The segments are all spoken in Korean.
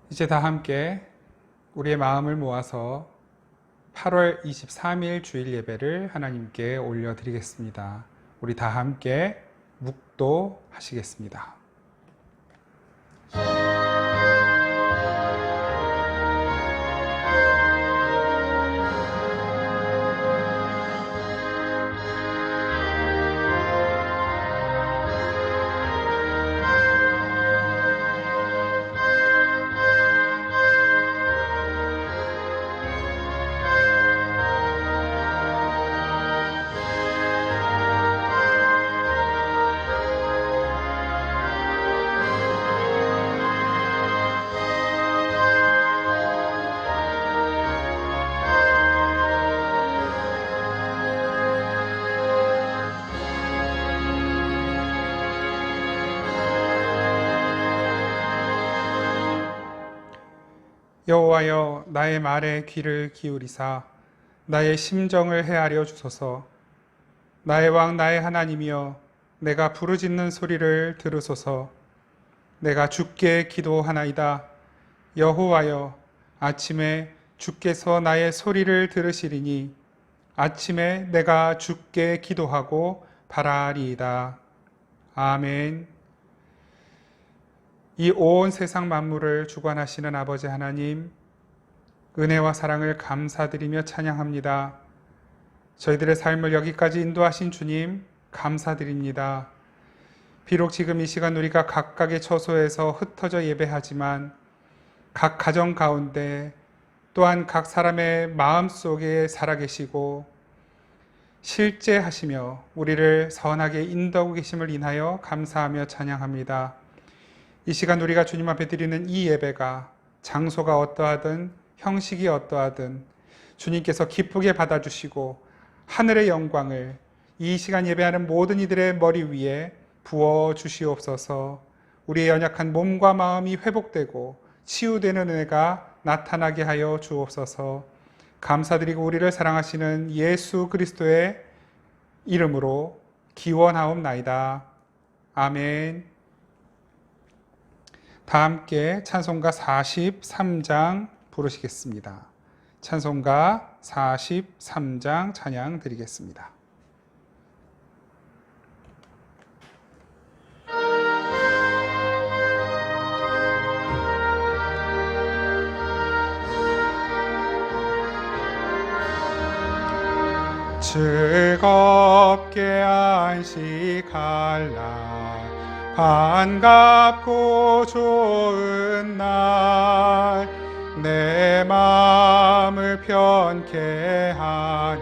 이제 다 함께 우리의 마음을 모아서 8월 23일 주일 예배를 하나님께 올려드리겠습니다. 우리 다 함께 묵도하시겠습니다. 여호와여, 나의 말에 귀를 기울이사 나의 심정을 헤아려 주소서. 나의 왕 나의 하나님이여, 내가 부르짖는 소리를 들으소서. 내가 주께 기도하나이다. 여호와여, 아침에 주께서 나의 소리를 들으시리니 아침에 내가 주께 기도하고 바라리이다. 아멘. 이 온 세상 만물을 주관하시는 아버지 하나님, 은혜와 사랑을 감사드리며 찬양합니다. 저희들의 삶을 여기까지 인도하신 주님, 감사드립니다. 비록 지금 이 시간 우리가 각각의 처소에서 흩어져 예배하지만 각 가정 가운데 또한 각 사람의 마음속에 살아계시고 실제하시며 우리를 선하게 인도하고 계심을 인하여 감사하며 찬양합니다. 이 시간 우리가 주님 앞에 드리는 이 예배가 장소가 어떠하든 형식이 어떠하든 주님께서 기쁘게 받아주시고 하늘의 영광을 이 시간 예배하는 모든 이들의 머리 위에 부어 주시옵소서. 우리의 연약한 몸과 마음이 회복되고 치유되는 은혜가 나타나게 하여 주옵소서. 감사드리고 우리를 사랑하시는 예수 그리스도의 이름으로 기원하옵나이다. 아멘. 다 함께 찬송가 43장 부르시겠습니다. 찬송가 43장 찬양 드리겠습니다. 즐겁게 안식할라 반갑고 좋은 날 내 마음을 편케 하니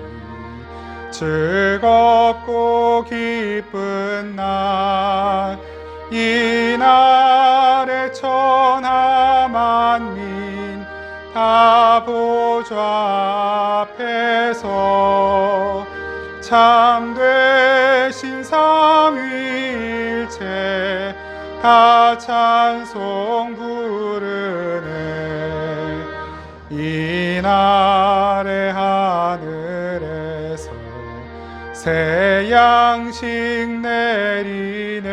즐겁고 기쁜 날 이 날에 천하 만민 다 보좌 앞에서 참되신 삼위일체 다 찬송 부르네. 이 날의 하늘에서 새 양식 내리네.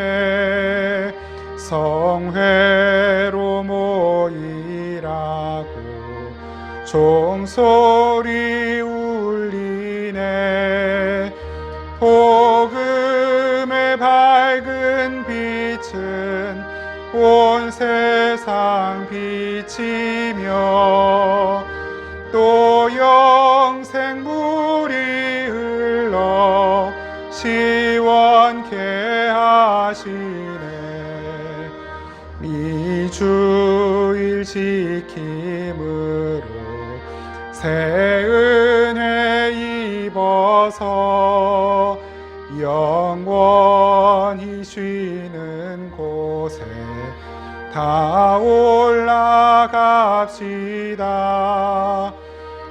성회로 모이라고 종소리 울리네. 복음의 밝은 빛은 온 세상 비치며 또 영생물이 흘러 시원케 하시네. 이 주일 지킴으로 새 은혜 입어서 영원히 쉬는 곳에 다 올라갑시다.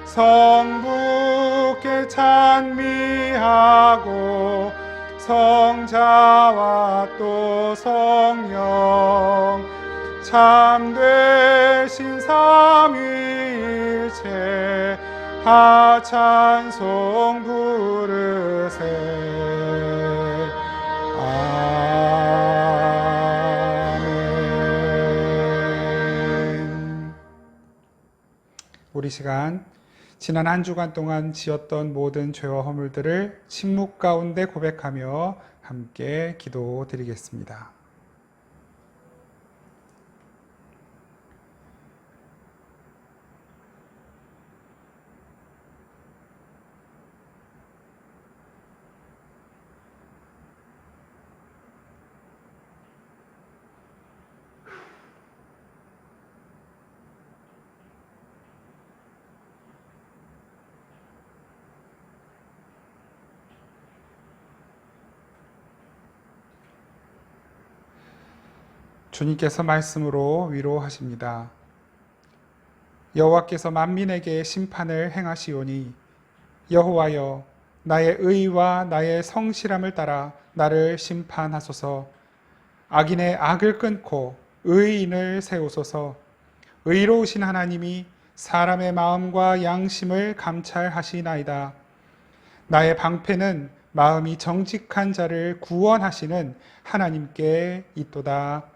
성부께 찬미하고 성자와 또 성령 참되신 삼위일체 다 찬송 부르세. 아멘. 우리 시간 지난 한 주간 동안 지었던 모든 죄와 허물들을 침묵 가운데 고백하며 함께 기도드리겠습니다. 주님께서 말씀으로 위로하십니다. 여호와께서 만민에게 심판을 행하시오니 여호와여 나의 의와 나의 성실함을 따라 나를 심판하소서. 악인의 악을 끊고 의인을 세우소서. 의로우신 하나님이 사람의 마음과 양심을 감찰하시나이다. 나의 방패는 마음이 정직한 자를 구원하시는 하나님께 있도다.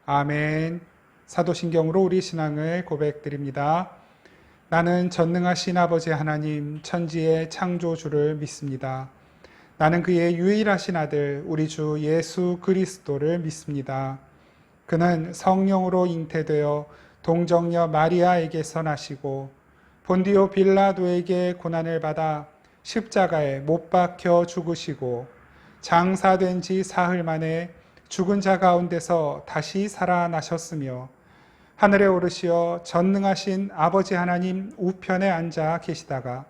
아멘. 사도신경으로 우리 신앙을 고백드립니다. 나는 전능하신 아버지 하나님 천지의 창조주를 믿습니다. 나는 그의 유일하신 아들 우리 주 예수 그리스도를 믿습니다. 그는 성령으로 잉태되어 동정녀 마리아에게서 나시고 본디오 빌라도에게 고난을 받아 십자가에 못 박혀 죽으시고 장사된 지 사흘 만에 죽은 자 가운데서 다시 살아나셨으며 하늘에 오르시어 전능하신 아버지 하나님 우편에 앉아 계시다가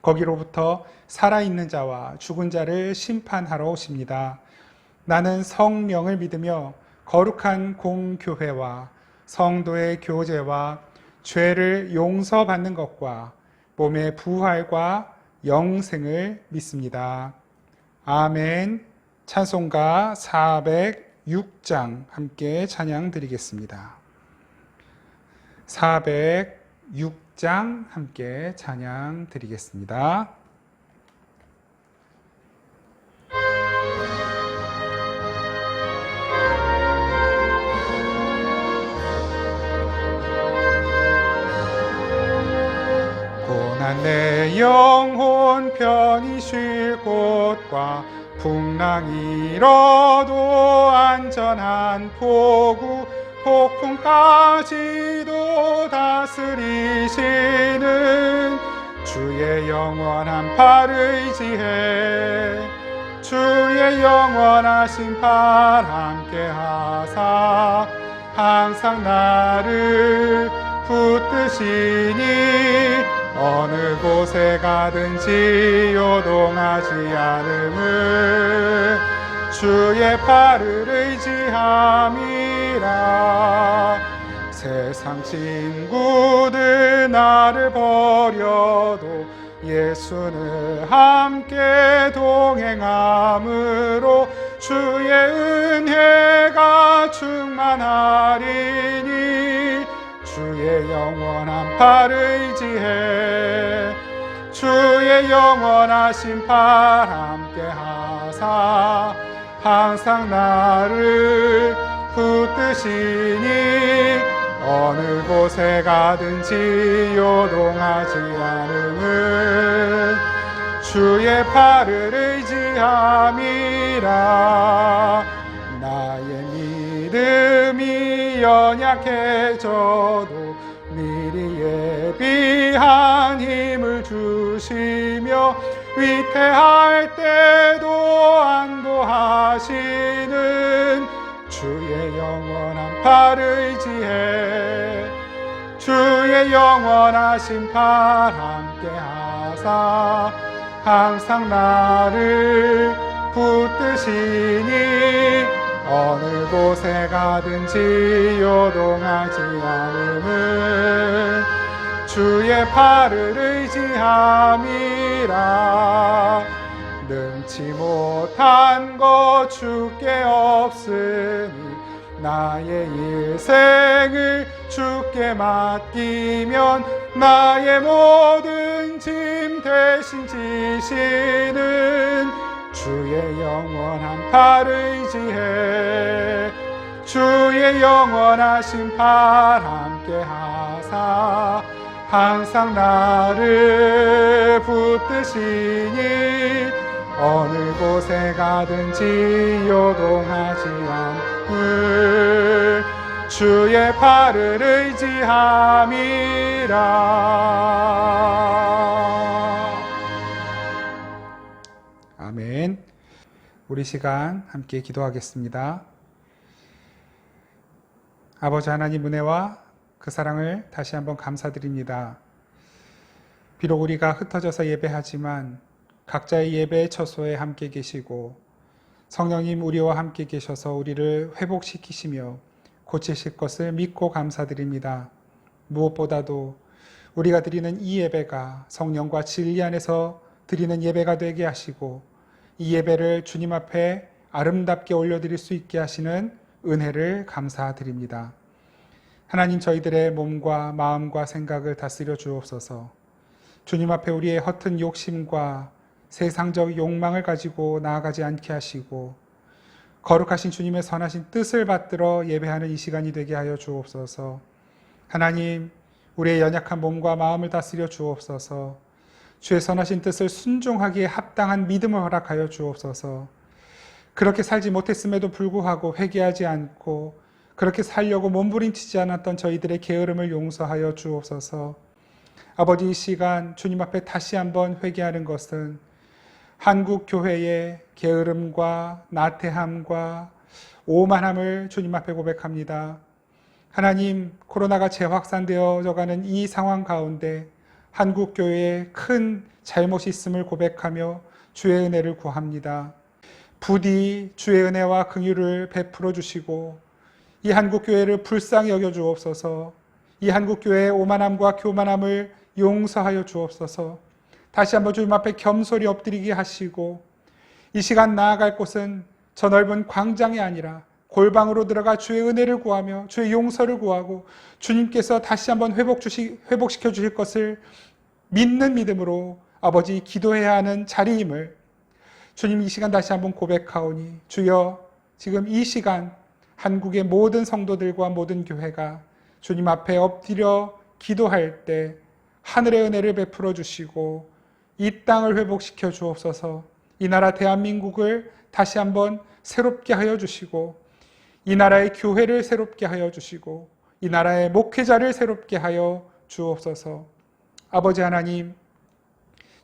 거기로부터 살아있는 자와 죽은 자를 심판하러 오십니다. 나는 성령을 믿으며 거룩한 공교회와 성도의 교제와 죄를 용서받는 것과 몸의 부활과 영생을 믿습니다. 아멘. 찬송가 406장 함께 찬양 드리겠습니다. 406장 함께 찬양 드리겠습니다. 고난 내 영혼 편히 쉴 곳과 풍랑이 일어도 안전한 포구 폭풍까지도 다스리시는 주의 영원한 팔 의지해 주의 영원하신 팔 함께 하사 항상 나를 붙드시니 어느 곳에 가든지 요동하지 않음을 주의 팔을 의지함이라. 세상 친구들 나를 버려도 예수는 함께 동행함으로 주의 은혜가 충만하리니 주의 영원한 팔 의지해 주의 영원하신 팔 함께 하사 항상 나를 붙드시니 어느 곳에 가든지 요동하지 않음을 주의 팔을 의지함이라. 나의 믿음이 연약해져도 미리 예비한 힘을 주시며 위태할 때도 안도하시는 주의 영원한 팔 의지해 주의 영원하신 팔 함께 하사 항상 나를 붙드시니 어느 곳에 가든지 요동하지 않음을 주의 팔을 의지함이라. 능치 못한 것 주께 없으니 나의 일생을 주께 맡기면 나의 모든 짐 대신 지시는 주의 영원한 팔 의지해 주의 영원하신 팔 함께 하사 항상 나를 붙드시니 어느 곳에 가든지 요동하지 않을 주의 팔을 의지함이라. 아멘. 우리 시간 함께 기도하겠습니다. 아버지 하나님 은혜와 그 사랑을 다시 한번 감사드립니다. 비록 우리가 흩어져서 예배하지만 각자의 예배의 처소에 함께 계시고 성령님 우리와 함께 계셔서 우리를 회복시키시며 고치실 것을 믿고 감사드립니다. 무엇보다도 우리가 드리는 이 예배가 성령과 진리 안에서 드리는 예배가 되게 하시고 이 예배를 주님 앞에 아름답게 올려드릴 수 있게 하시는 은혜를 감사드립니다. 하나님, 저희들의 몸과 마음과 생각을 다스려 주옵소서. 주님 앞에 우리의 허튼 욕심과 세상적 욕망을 가지고 나아가지 않게 하시고 거룩하신 주님의 선하신 뜻을 받들어 예배하는 이 시간이 되게 하여 주옵소서. 하나님, 우리의 연약한 몸과 마음을 다스려 주옵소서. 주의 선하신 뜻을 순종하기에 합당한 믿음을 허락하여 주옵소서. 그렇게 살지 못했음에도 불구하고 회개하지 않고 그렇게 살려고 몸부림치지 않았던 저희들의 게으름을 용서하여 주옵소서. 아버지, 이 시간 주님 앞에 다시 한번 회개하는 것은 한국 교회의 게으름과 나태함과 오만함을 주님 앞에 고백합니다. 하나님, 코로나가 재확산되어져 가는 이 상황 가운데 한국 교회에 큰 잘못이 있음을 고백하며 주의 은혜를 구합니다. 부디 주의 은혜와 긍휼을 베풀어 주시고 이 한국 교회를 불쌍히 여겨 주옵소서. 이 한국 교회의 오만함과 교만함을 용서하여 주옵소서. 다시 한번 주님 앞에 겸손히 엎드리게 하시고 이 시간 나아갈 곳은 저 넓은 광장이 아니라 골방으로 들어가 주의 은혜를 구하며 주의 용서를 구하고 주님께서 다시 한번 회복시켜 주실 것을 믿는 믿음으로 아버지 기도해야 하는 자리임을 주님 이 시간 다시 한번 고백하오니 주여, 지금 이 시간 한국의 모든 성도들과 모든 교회가 주님 앞에 엎드려 기도할 때 하늘의 은혜를 베풀어 주시고 이 땅을 회복시켜 주옵소서. 이 나라 대한민국을 다시 한번 새롭게 하여 주시고 이 나라의 교회를 새롭게 하여 주시고 이 나라의 목회자를 새롭게 하여 주옵소서. 아버지 하나님,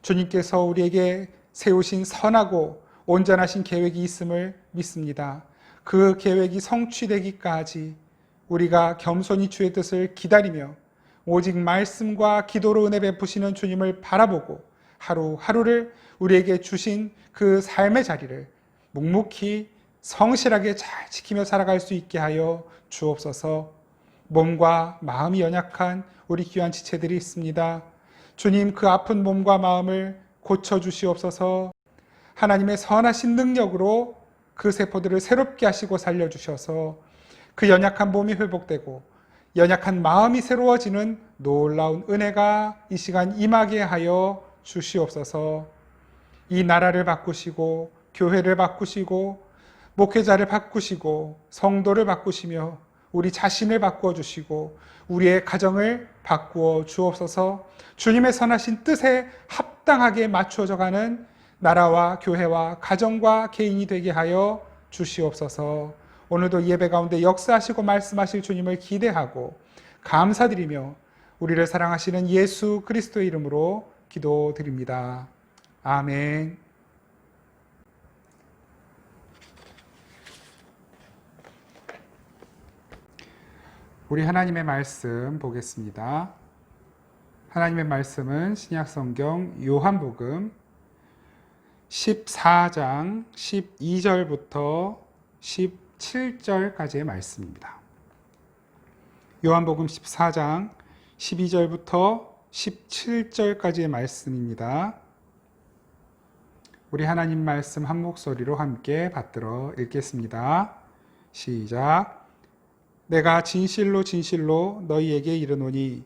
주님께서 우리에게 세우신 선하고 온전하신 계획이 있음을 믿습니다. 그 계획이 성취되기까지 우리가 겸손히 주의 뜻을 기다리며 오직 말씀과 기도로 은혜 베푸시는 주님을 바라보고 하루하루를 우리에게 주신 그 삶의 자리를 묵묵히 성실하게 잘 지키며 살아갈 수 있게 하여 주옵소서. 몸과 마음이 연약한 우리 귀한 지체들이 있습니다. 주님, 그 아픈 몸과 마음을 고쳐주시옵소서. 하나님의 선하신 능력으로 그 세포들을 새롭게 하시고 살려주셔서 그 연약한 몸이 회복되고 연약한 마음이 새로워지는 놀라운 은혜가 이 시간 임하게 하여 주시옵소서. 이 나라를 바꾸시고 교회를 바꾸시고 목회자를 바꾸시고 성도를 바꾸시며 우리 자신을 바꾸어 주시고 우리의 가정을 바꾸어 주옵소서. 주님의 선하신 뜻에 합당하게 맞추어져 가는 나라와 교회와 가정과 개인이 되게 하여 주시옵소서. 오늘도 예배 가운데 역사하시고 말씀하실 주님을 기대하고 감사드리며 우리를 사랑하시는 예수 그리스도의 이름으로 기도드립니다. 아멘. 우리 하나님의 말씀 보겠습니다. 하나님의 말씀은 신약성경 요한복음 14장 12절부터 17절까지의 말씀입니다. 요한복음 14장 12절부터 17절까지의 말씀입니다. 우리 하나님 말씀 한 목소리로 함께 받들어 읽겠습니다. 시작. 내가 진실로 진실로 너희에게 이르노니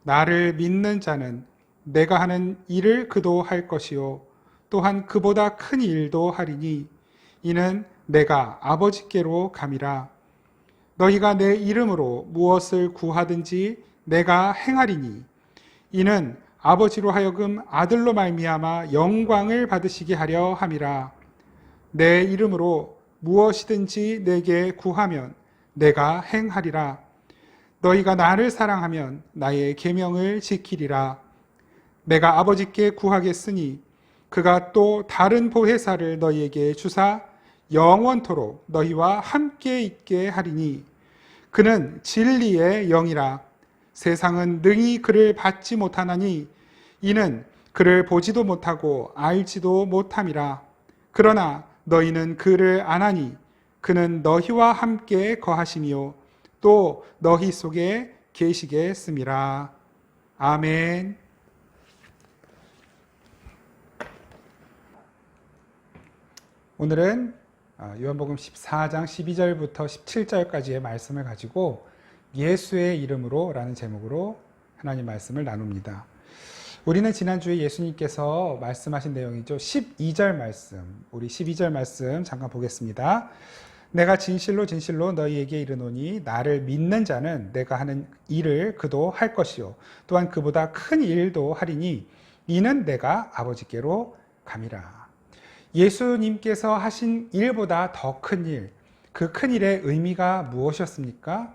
나를 믿는 자는 내가 하는 일을 그도 할 것이요 또한 그보다 큰 일도 하리니 이는 내가 아버지께로 감이라. 너희가 내 이름으로 무엇을 구하든지 내가 행하리니 이는 아버지로 하여금 아들로 말미암아 영광을 받으시게 하려 함이라. 내 이름으로 무엇이든지 내게 구하면 내가 행하리라. 너희가 나를 사랑하면 나의 계명을 지키리라. 내가 아버지께 구하겠으니 그가 또 다른 보혜사를 너희에게 주사 영원토록 너희와 함께 있게 하리니 그는 진리의 영이라. 세상은 능히 그를 받지 못하나니 이는 그를 보지도 못하고 알지도 못함이라. 그러나 너희는 그를 아나니 그는 너희와 함께 거하시며 또 너희 속에 계시겠음이라. 아멘. 오늘은 요한복음 14장 12절부터 17절까지의 말씀을 가지고 예수의 이름으로 라는 제목으로 하나님 말씀을 나눕니다. 우리는 지난주에 예수님께서 말씀하신 내용이죠. 12절 말씀, 우리 12절 말씀 잠깐 보겠습니다. 내가 진실로 진실로 너희에게 이르노니 나를 믿는 자는 내가 하는 일을 그도 할 것이요 또한 그보다 큰 일도 하리니 이는 내가 아버지께로 감이라. 예수님께서 하신 일보다 더 큰 일, 그 큰 일의 의미가 무엇이었습니까?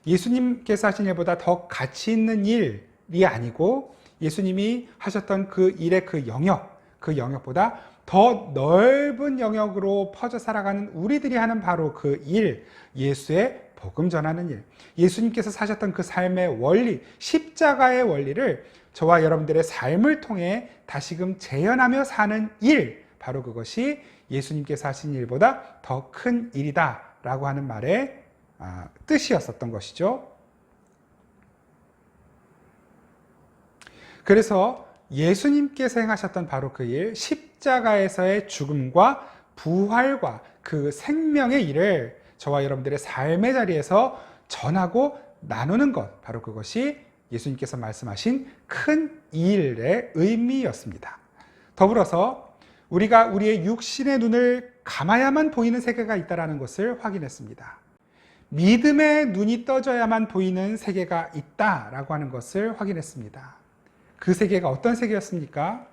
예수님께서 하신 일보다 더 가치 있는 일이 아니고 예수님이 하셨던 그 일의 그 영역보다 더 넓은 영역으로 퍼져 살아가는 우리들이 하는 바로 그 일, 예수의 복음 전하는 일. 예수님께서 사셨던 그 삶의 원리, 십자가의 원리를 저와 여러분들의 삶을 통해 다시금 재현하며 사는 일, 바로 그것이 예수님께서 하신 일보다 더 큰 일이다 라고 하는 말의 뜻이었었던 것이죠. 그래서 예수님께서 행하셨던 바로 그 일, 십자가에서의 죽음과 부활과 그 생명의 일을 저와 여러분들의 삶의 자리에서 전하고 나누는 것, 바로 그것이 예수님께서 말씀하신 큰 일의 의미였습니다. 더불어서 우리가 우리의 육신의 눈을 감아야만 보이는 세계가 있다는 것을 확인했습니다. 믿음의 눈이 떠져야만 보이는 세계가 있다라고 하는 것을 확인했습니다. 그 세계가 어떤 세계였습니까?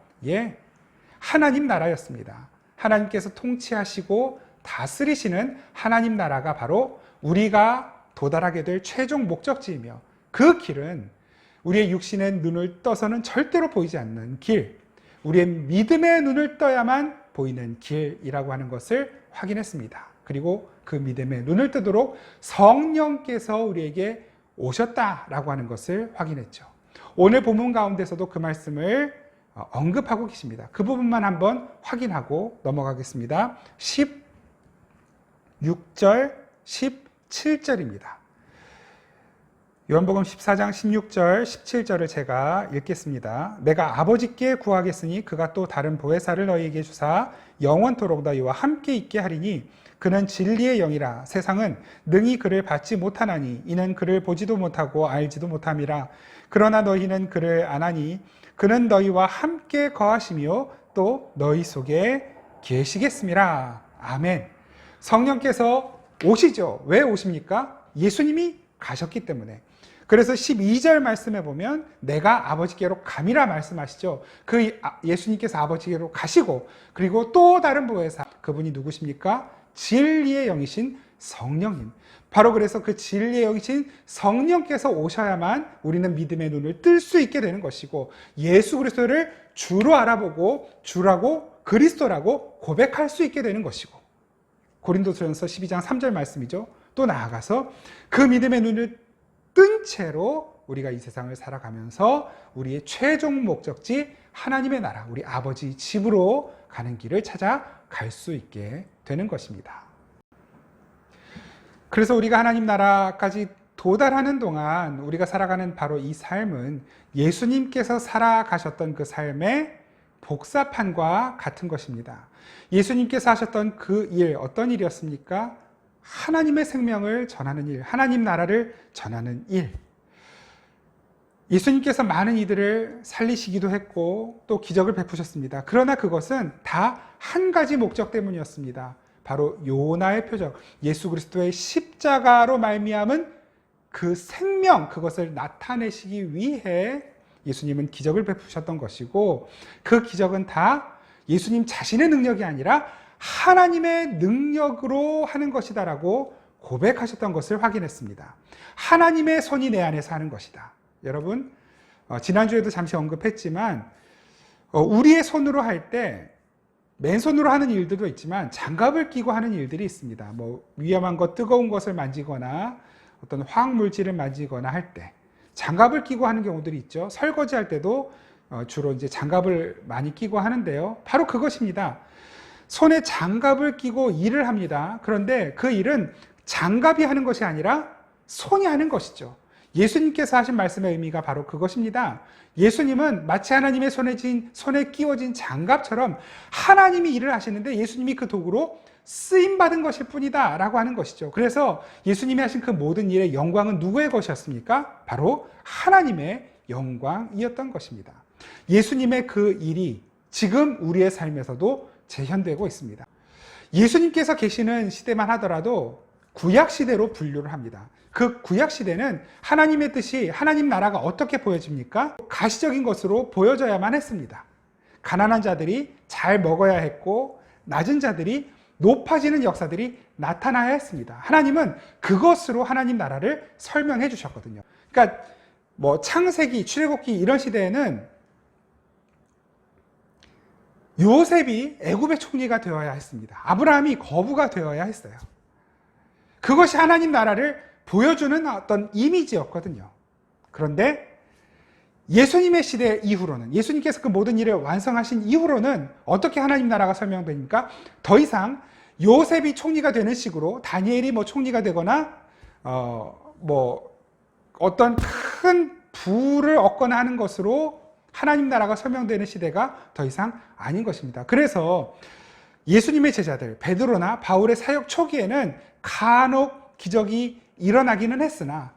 하나님 나라였습니다. 하나님께서 통치하시고 다스리시는 하나님 나라가 바로 우리가 도달하게 될 최종 목적지이며 그 길은 우리의 육신의 눈을 떠서는 절대로 보이지 않는 길, 우리의 믿음의 눈을 떠야만 보이는 길이라고 하는 것을 확인했습니다. 그리고 그 믿음의 눈을 뜨도록 성령께서 우리에게 오셨다라고 하는 것을 확인했죠. 오늘 본문 가운데서도 그 말씀을 언급하고 계십니다. 그 부분만 한번 확인하고 넘어가겠습니다. 16절, 17절입니다. 요한복음 14장 16절, 17절을 제가 읽겠습니다. 내가 아버지께 구하겠으니 그가 또 다른 보혜사를 너희에게 주사 영원토록 너희와 함께 있게 하리니 그는 진리의 영이라. 세상은 능히 그를 받지 못하나니 이는 그를 보지도 못하고 알지도 못함이라. 그러나 너희는 그를 아나니 그는 너희와 함께 거하시며 또 너희 속에 계시겠음이라. 아멘. 성령께서 오시죠. 왜 오십니까? 예수님이 가셨기 때문에. 그래서 12절 말씀에 보면 내가 아버지께로 감이라 말씀하시죠. 그 예수님께서 아버지께로 가시고 그리고 또 다른 보혜사, 그분이 누구십니까? 진리의 영이신 성령님. 바로 그래서 그 진리의 영이신 성령께서 오셔야만 우리는 믿음의 눈을 뜰 수 있게 되는 것이고 예수 그리스도를 주로 알아보고 주라고 그리스도라고 고백할 수 있게 되는 것이고 고린도전서 12장 3절 말씀이죠. 또 나아가서 그 믿음의 눈을 뜬 채로 우리가 이 세상을 살아가면서 우리의 최종 목적지 하나님의 나라, 우리 아버지 집으로 가는 길을 찾아갈 수 있게 되는 것입니다. 그래서 우리가 하나님 나라까지 도달하는 동안 우리가 살아가는 바로 이 삶은 예수님께서 살아가셨던 그 삶의 복사판과 같은 것입니다. 예수님께서 하셨던 그 일, 어떤 일이었습니까? 하나님의 생명을 전하는 일, 하나님 나라를 전하는 일. 예수님께서 많은 이들을 살리시기도 했고 또 기적을 베푸셨습니다. 그러나 그것은 다 한 가지 목적 때문이었습니다. 바로 요나의 표적, 예수 그리스도의 십자가로 말미암은 그 생명, 그것을 나타내시기 위해 예수님은 기적을 베푸셨던 것이고, 그 기적은 다 예수님 자신의 능력이 아니라 하나님의 능력으로 하는 것이다라고 고백하셨던 것을 확인했습니다. 하나님의 손이 내 안에서 하는 것이다. 여러분, 지난주에도 잠시 언급했지만 우리의 손으로 할 때 맨손으로 하는 일들도 있지만 장갑을 끼고 하는 일들이 있습니다. 위험한 것, 뜨거운 것을 만지거나 어떤 화학물질을 만지거나 할 때 장갑을 끼고 하는 경우들이 있죠. 설거지할 때도 주로 이제 장갑을 많이 끼고 하는데요. 바로 그것입니다. 손에 장갑을 끼고 일을 합니다. 그런데 그 일은 장갑이 하는 것이 아니라 손이 하는 것이죠. 예수님께서 하신 말씀의 의미가 바로 그것입니다. 예수님은 마치 하나님의 손에 끼워진 장갑처럼 하나님이 일을 하시는데 예수님이 그 도구로 쓰임받은 것일 뿐이다 라고 하는 것이죠. 그래서 예수님이 하신 그 모든 일의 영광은 누구의 것이었습니까? 바로 하나님의 영광이었던 것입니다. 예수님의 그 일이 지금 우리의 삶에서도 재현되고 있습니다. 예수님께서 계시는 시대만 하더라도 구약시대로 분류를 합니다. 그 구약시대는 하나님의 뜻이, 하나님 나라가 어떻게 보여집니까? 가시적인 것으로 보여져야만 했습니다. 가난한 자들이 잘 먹어야 했고 낮은 자들이 높아지는 역사들이 나타나야 했습니다. 하나님은 그것으로 하나님 나라를 설명해 주셨거든요. 그러니까 창세기, 출애굽기 이런 시대에는 요셉이 애굽의 총리가 되어야 했습니다. 아브라함이 거부가 되어야 했어요. 그것이 하나님 나라를 보여주는 어떤 이미지였거든요. 그런데 예수님의 시대 이후로는, 예수님께서 그 모든 일을 완성하신 이후로는 어떻게 하나님 나라가 설명됩니까? 더 이상 요셉이 총리가 되는 식으로 다니엘이 총리가 되거나 어떤 큰 부를 얻거나 하는 것으로 하나님 나라가 설명되는 시대가 더 이상 아닌 것입니다. 그래서 예수님의 제자들 베드로나 바울의 사역 초기에는 간혹 기적이 일어나기는 했으나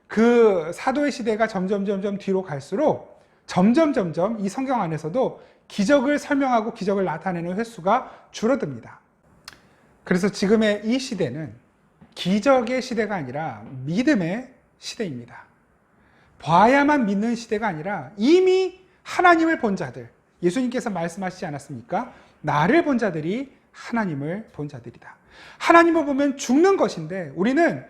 그 사도의 시대가 점점 뒤로 갈수록 점점 이 성경 안에서도 기적을 설명하고 기적을 나타내는 횟수가 줄어듭니다. 그래서 지금의 이 시대는 기적의 시대가 아니라 믿음의 시대입니다. 봐야만 믿는 시대가 아니라 이미 하나님을 본 자들, 예수님께서 말씀하시지 않았습니까? 나를 본 자들이 하나님을 본 자들이다. 하나님을 보면 죽는 것인데 우리는,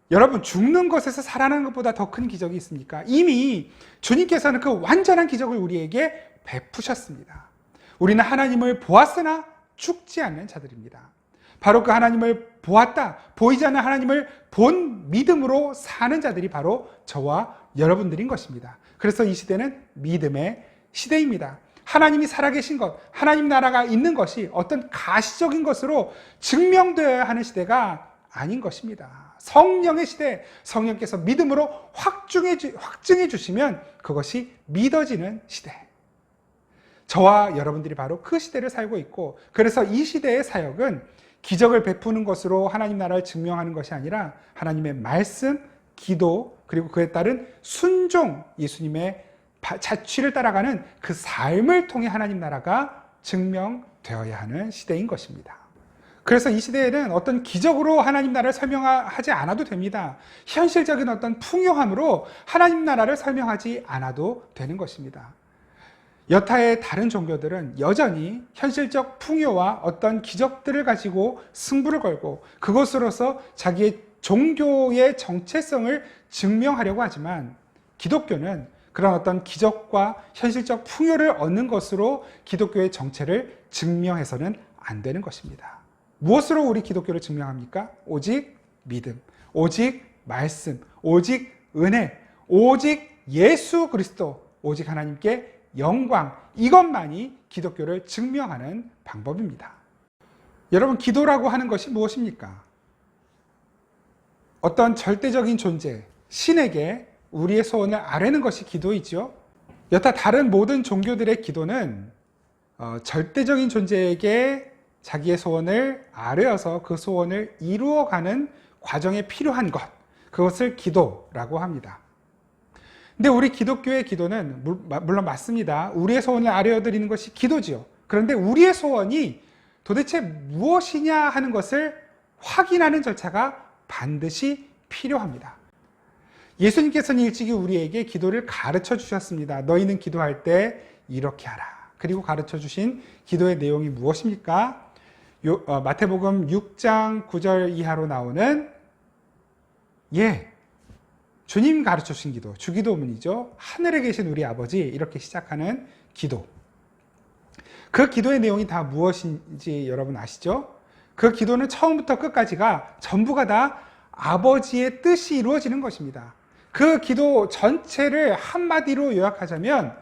여러분, 죽는 것에서 살아나는 것보다 더 큰 기적이 있습니까? 이미 주님께서는 그 완전한 기적을 우리에게 베푸셨습니다. 우리는 하나님을 보았으나 죽지 않는 자들입니다. 바로 그 하나님을 보았다, 보이지 않는 하나님을 본 믿음으로 사는 자들이 바로 저와 여러분들인 것입니다. 그래서 이 시대는 믿음의 시대입니다. 하나님이 살아계신 것, 하나님 나라가 있는 것이 어떤 가시적인 것으로 증명되어야 하는 시대가 아닌 것입니다. 성령의 시대, 성령께서 믿음으로 확증해 주시면 그것이 믿어지는 시대. 저와 여러분들이 바로 그 시대를 살고 있고, 그래서 이 시대의 사역은 기적을 베푸는 것으로 하나님 나라를 증명하는 것이 아니라 하나님의 말씀, 기도, 그리고 그에 따른 순종, 예수님의 자취를 따라가는 그 삶을 통해 하나님 나라가 증명되어야 하는 시대인 것입니다. 그래서 이 시대에는 어떤 기적으로 하나님 나라를 설명하지 않아도 됩니다. 현실적인 어떤 풍요함으로 하나님 나라를 설명하지 않아도 되는 것입니다. 여타의 다른 종교들은 여전히 현실적 풍요와 어떤 기적들을 가지고 승부를 걸고 그것으로서 자기의 종교의 정체성을 증명하려고 하지만, 기독교는 그런 어떤 기적과 현실적 풍요를 얻는 것으로 기독교의 정체를 증명해서는 안 되는 것입니다. 무엇으로 우리 기독교를 증명합니까? 오직 믿음, 오직 말씀, 오직 은혜, 오직 예수 그리스도, 오직 하나님께 영광, 이것만이 기독교를 증명하는 방법입니다. 여러분, 기도라고 하는 것이 무엇입니까? 어떤 절대적인 존재, 신에게 우리의 소원을 아뢰는 것이 기도이죠. 여타 다른 모든 종교들의 기도는 절대적인 존재에게 자기의 소원을 아뢰어서 그 소원을 이루어가는 과정에 필요한 것, 그것을 기도라고 합니다. 근데 우리 기독교의 기도는 물론 맞습니다. 우리의 소원을 아뢰어 드리는 것이 기도지요. 그런데 우리의 소원이 도대체 무엇이냐 하는 것을 확인하는 절차가 반드시 필요합니다. 예수님께서는 일찍이 우리에게 기도를 가르쳐 주셨습니다. 너희는 기도할 때 이렇게 하라. 그리고 가르쳐 주신 기도의 내용이 무엇입니까? 마태복음 6장 9절 이하로 나오는 주님 가르쳐 주신 기도, 주기도문이죠. 하늘에 계신 우리 아버지, 이렇게 시작하는 기도. 그 기도의 내용이 다 무엇인지 여러분 아시죠? 그 기도는 처음부터 끝까지가 전부가 다 아버지의 뜻이 이루어지는 것입니다. 그 기도 전체를 한마디로 요약하자면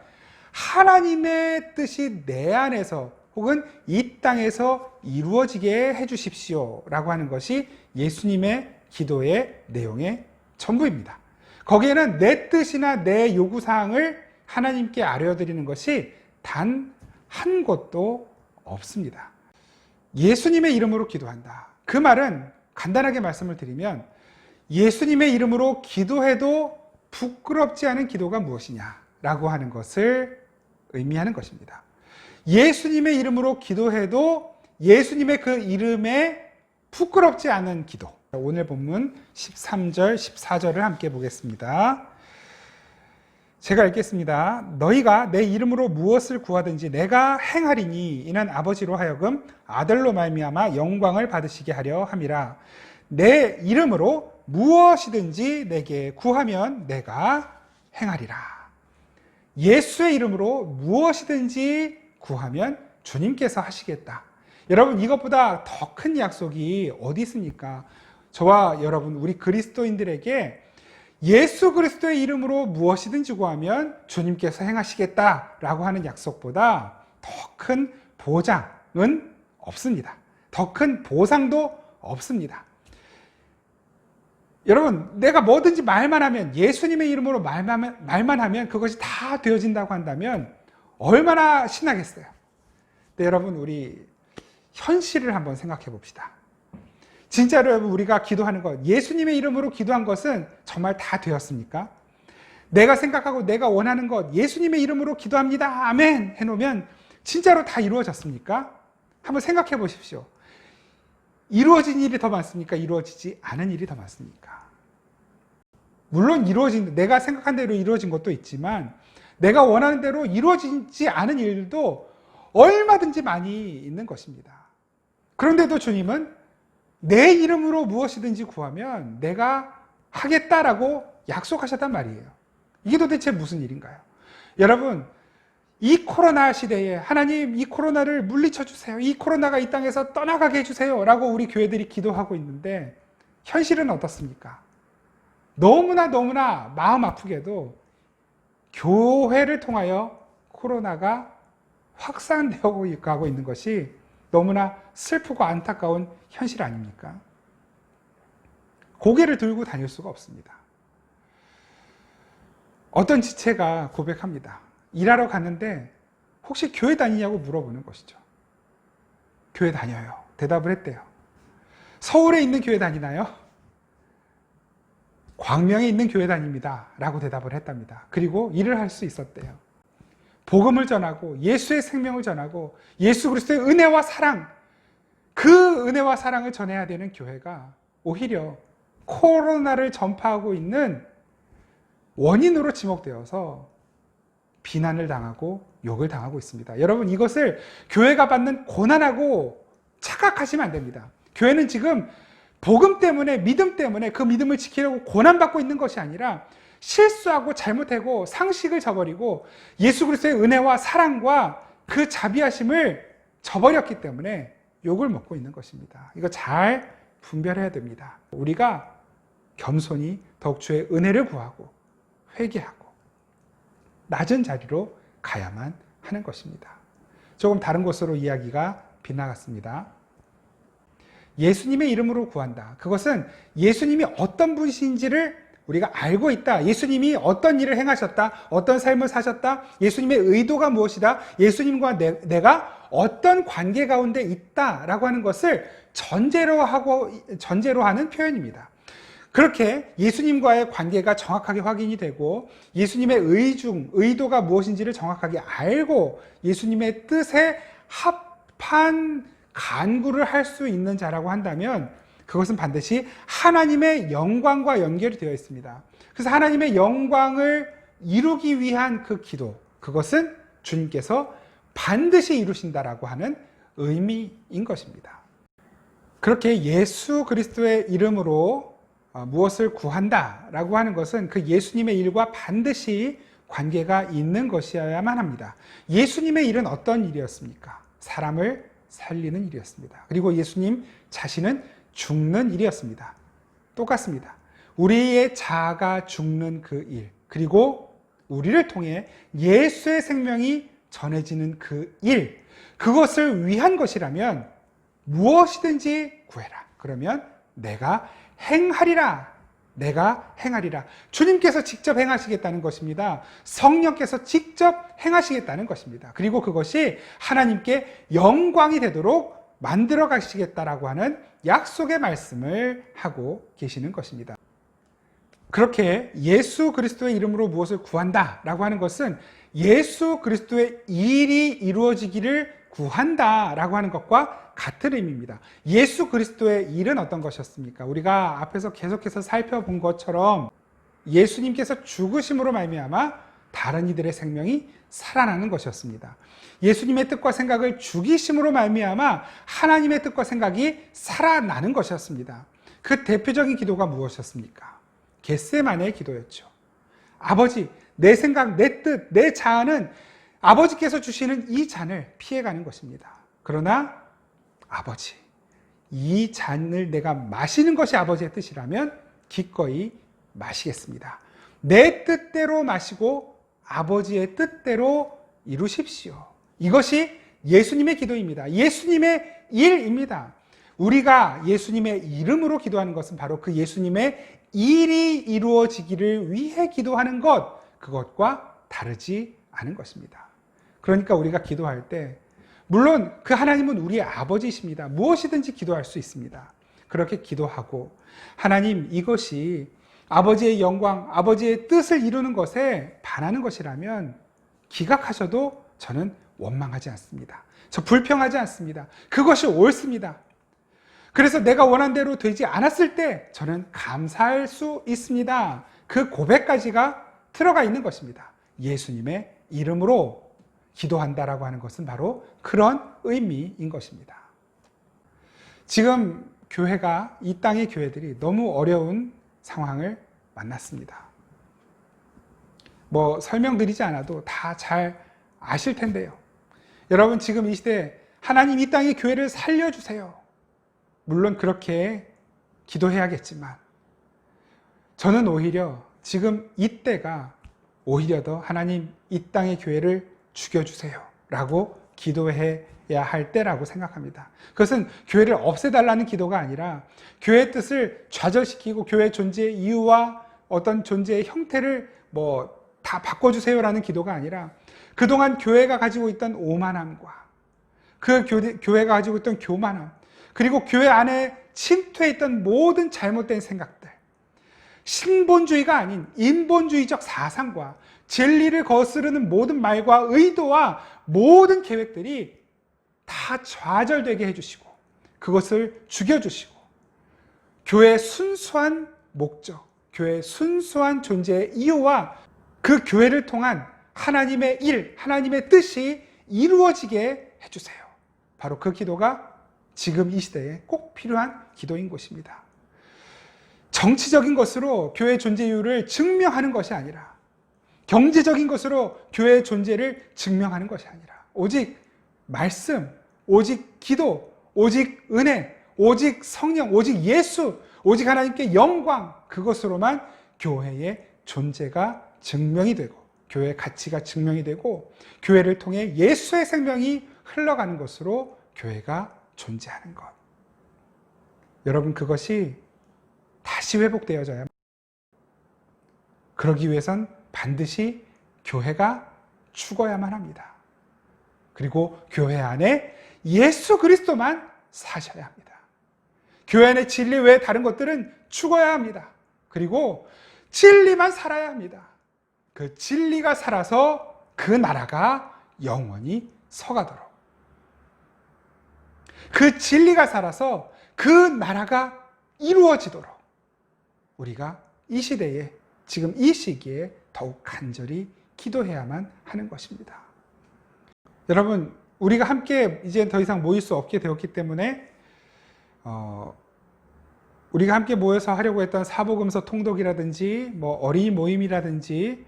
하나님의 뜻이 내 안에서 혹은 이 땅에서 이루어지게 해주십시오 라고 하는 것이 예수님의 기도의 내용의 전부입니다. 거기에는 내 뜻이나 내 요구사항을 하나님께 알려드리는 것이 단 한 곳도 없습니다. 예수님의 이름으로 기도한다. 그 말은 간단하게 말씀을 드리면 예수님의 이름으로 기도해도 부끄럽지 않은 기도가 무엇이냐라고 하는 것을 의미하는 것입니다. 예수님의 이름으로 기도해도 예수님의 그 이름에 부끄럽지 않은 기도. 오늘 본문 13절, 14절을 함께 보겠습니다. 제가 읽겠습니다. 너희가 내 이름으로 무엇을 구하든지 내가 행하리니 이는 아버지로 하여금 아들로 말미암아 영광을 받으시게 하려 함이라. 내 이름으로 무엇이든지 내게 구하면 내가 행하리라. 예수의 이름으로 무엇이든지 구하면 주님께서 하시겠다. 여러분, 이것보다 더 큰 약속이 어디 있습니까? 저와 여러분, 우리 그리스도인들에게 예수 그리스도의 이름으로 무엇이든지 구하면 주님께서 행하시겠다라고 하는 약속보다 더 큰 보장은 없습니다. 더 큰 보상도 없습니다. 여러분, 내가 뭐든지 말만 하면, 예수님의 이름으로 말만 하면 그것이 다 되어진다고 한다면 얼마나 신나겠어요. 네, 여러분, 우리 현실을 한번 생각해 봅시다. 진짜로 여러분, 우리가 기도하는 것, 예수님의 이름으로 기도한 것은 정말 다 되었습니까? 내가 생각하고 내가 원하는 것, 예수님의 이름으로 기도합니다. 아멘 해놓으면 진짜로 다 이루어졌습니까? 한번 생각해 보십시오. 이루어진 일이 더 많습니까? 이루어지지 않은 일이 더 많습니까? 물론 내가 생각한 대로 이루어진 것도 있지만 내가 원하는 대로 이루어지지 않은 일도 얼마든지 많이 있는 것입니다. 그런데도 주님은 내 이름으로 무엇이든지 구하면 내가 하겠다라고 약속하셨단 말이에요. 이게 도대체 무슨 일인가요? 여러분, 이 코로나 시대에 하나님, 이 코로나를 물리쳐 주세요. 이 코로나가 이 땅에서 떠나가게 해주세요 라고 우리 교회들이 기도하고 있는데 현실은 어떻습니까? 너무나 마음 아프게도 교회를 통하여 코로나가 확산되어 가고 있는 것이 너무나 슬프고 안타까운 현실 아닙니까? 고개를 들고 다닐 수가 없습니다. 어떤 지체가 고백합니다. 일하러 갔는데 혹시 교회 다니냐고 물어보는 것이죠. 교회 다녀요. 대답을 했대요. 서울에 있는 교회 다니나요? 광명에 있는 교회 다닙니다. 라고 대답을 했답니다. 그리고 일을 할 수 있었대요. 복음을 전하고 예수의 생명을 전하고 예수 그리스도의 은혜와 사랑, 그 은혜와 사랑을 전해야 되는 교회가 오히려 코로나를 전파하고 있는 원인으로 지목되어서 비난을 당하고 욕을 당하고 있습니다. 여러분, 이것을 교회가 받는 고난하고 착각하시면 안 됩니다. 교회는 지금 복음 때문에, 믿음 때문에 그 믿음을 지키려고 고난받고 있는 것이 아니라 실수하고 잘못하고 상식을 저버리고 예수 그리스도의 은혜와 사랑과 그 자비하심을 저버렸기 때문에 욕을 먹고 있는 것입니다. 이거 잘 분별해야 됩니다. 우리가 겸손히 더욱 주의 은혜를 구하고 회개하고 낮은 자리로 가야만 하는 것입니다. 조금 다른 곳으로 이야기가 빗나갔습니다. 예수님의 이름으로 구한다. 그것은 예수님이 어떤 분이신지를 우리가 알고 있다. 예수님이 어떤 일을 행하셨다. 어떤 삶을 사셨다. 예수님의 의도가 무엇이다. 예수님과 내가 어떤 관계 가운데 있다라고 하는 것을 전제로 하는 표현입니다. 그렇게 예수님과의 관계가 정확하게 확인이 되고 예수님의 의도가 무엇인지를 정확하게 알고 예수님의 뜻에 합한 간구를 할 수 있는 자라고 한다면 그것은 반드시 하나님의 영광과 연결이 되어 있습니다. 그래서 하나님의 영광을 이루기 위한 그 기도, 그것은 주님께서 반드시 이루신다라고 하는 의미인 것입니다. 그렇게 예수 그리스도의 이름으로 무엇을 구한다라고 하는 것은 그 예수님의 일과 반드시 관계가 있는 것이어야만 합니다. 예수님의 일은 어떤 일이었습니까? 사람을 살리는 일이었습니다. 그리고 예수님 자신은 죽는 일이었습니다. 똑같습니다. 우리의 자아가 죽는 그 일, 그리고 우리를 통해 예수의 생명이 전해지는 그 일, 그것을 위한 것이라면 무엇이든지 구해라. 그러면 내가 행하리라. 내가 행하리라. 주님께서 직접 행하시겠다는 것입니다. 성령께서 직접 행하시겠다는 것입니다. 그리고 그것이 하나님께 영광이 되도록 만들어 가시겠다라고 하는 약속의 말씀을 하고 계시는 것입니다. 그렇게 예수 그리스도의 이름으로 무엇을 구한다라고 하는 것은 예수 그리스도의 일이 이루어지기를 구한다라고 하는 것과 같은 의미입니다. 예수 그리스도의 일은 어떤 것이었습니까? 우리가 앞에서 계속해서 살펴본 것처럼 예수님께서 죽으심으로 말미암아 다른 이들의 생명이 살아나는 것이었습니다. 예수님의 뜻과 생각을 죽이심으로 말미암아 하나님의 뜻과 생각이 살아나는 것이었습니다. 그 대표적인 기도가 무엇이었습니까? 겟세마네의 기도였죠. 아버지, 내 생각, 내 뜻, 내 자아는 아버지께서 주시는 이 잔을 피해가는 것입니다. 그러나 아버지, 이 잔을 내가 마시는 것이 아버지의 뜻이라면 기꺼이 마시겠습니다. 내 뜻대로 마시고 아버지의 뜻대로 이루십시오. 이것이 예수님의 기도입니다. 예수님의 일입니다. 우리가 예수님의 이름으로 기도하는 것은 바로 그 예수님의 일이 이루어지기를 위해 기도하는 것, 그것과 다르지 않은 것입니다. 그러니까 우리가 기도할 때 물론 그 하나님은 우리의 아버지이십니다. 무엇이든지 기도할 수 있습니다. 그렇게 기도하고 하나님, 이것이 아버지의 영광, 아버지의 뜻을 이루는 것에 반하는 것이라면 기각하셔도 저는 원망하지 않습니다. 저 불평하지 않습니다. 그것이 옳습니다. 그래서 내가 원한 대로 되지 않았을 때 저는 감사할 수 있습니다. 그 고백까지가 들어가 있는 것입니다. 예수님의 이름으로 기도한다라고 하는 것은 바로 그런 의미인 것입니다. 지금 교회가, 이 땅의 교회들이 너무 어려운 상황을 만났습니다. 설명드리지 않아도 다 잘 아실 텐데요. 여러분, 지금 이 시대에 하나님 이 땅의 교회를 살려주세요. 물론 그렇게 기도해야겠지만 저는 오히려 지금 이때가 오히려 더 하나님 이 땅의 교회를 죽여주세요 라고 기도해야 할 때라고 생각합니다. 그것은 교회를 없애달라는 기도가 아니라 교회의 뜻을 좌절시키고 교회 존재의 이유와 어떤 존재의 형태를 다 바꿔주세요라는 기도가 아니라 그동안 교회가 가지고 있던 오만함과 그 교회가 가지고 있던 교만함, 그리고 교회 안에 침투해있던 모든 잘못된 생각들, 신본주의가 아닌 인본주의적 사상과 진리를 거스르는 모든 말과 의도와 모든 계획들이 다 좌절되게 해주시고 그것을 죽여주시고 교회의 순수한 목적, 교회의 순수한 존재의 이유와 그 교회를 통한 하나님의 일, 하나님의 뜻이 이루어지게 해주세요. 바로 그 기도가 지금 이 시대에 꼭 필요한 기도인 것입니다. 정치적인 것으로 교회의 존재 이유를 증명하는 것이 아니라 경제적인 것으로 교회의 존재를 증명하는 것이 아니라 오직 말씀, 오직 기도, 오직 은혜, 오직 성령, 오직 예수, 오직 하나님께 영광, 그것으로만 교회의 존재가 증명이 되고 교회의 가치가 증명이 되고 교회를 통해 예수의 생명이 흘러가는 것으로 교회가 존재하는 것. 여러분, 그것이 다시 회복되어져야 합니다. 그러기 위해선 반드시 교회가 죽어야만 합니다. 그리고 교회 안에 예수 그리스도만 사셔야 합니다. 교회 안에 진리 외에 다른 것들은 죽어야 합니다. 그리고 진리만 살아야 합니다. 그 진리가 살아서 그 나라가 영원히 서가도록, 그 진리가 살아서 그 나라가 이루어지도록 우리가 이 시대에 지금 이 시기에 더욱 간절히 기도해야만 하는 것입니다. 여러분, 우리가 함께 이제 더 이상 모일 수 없게 되었기 때문에 우리가 함께 모여서 하려고 했던 사복음서 통독이라든지 어린이 모임이라든지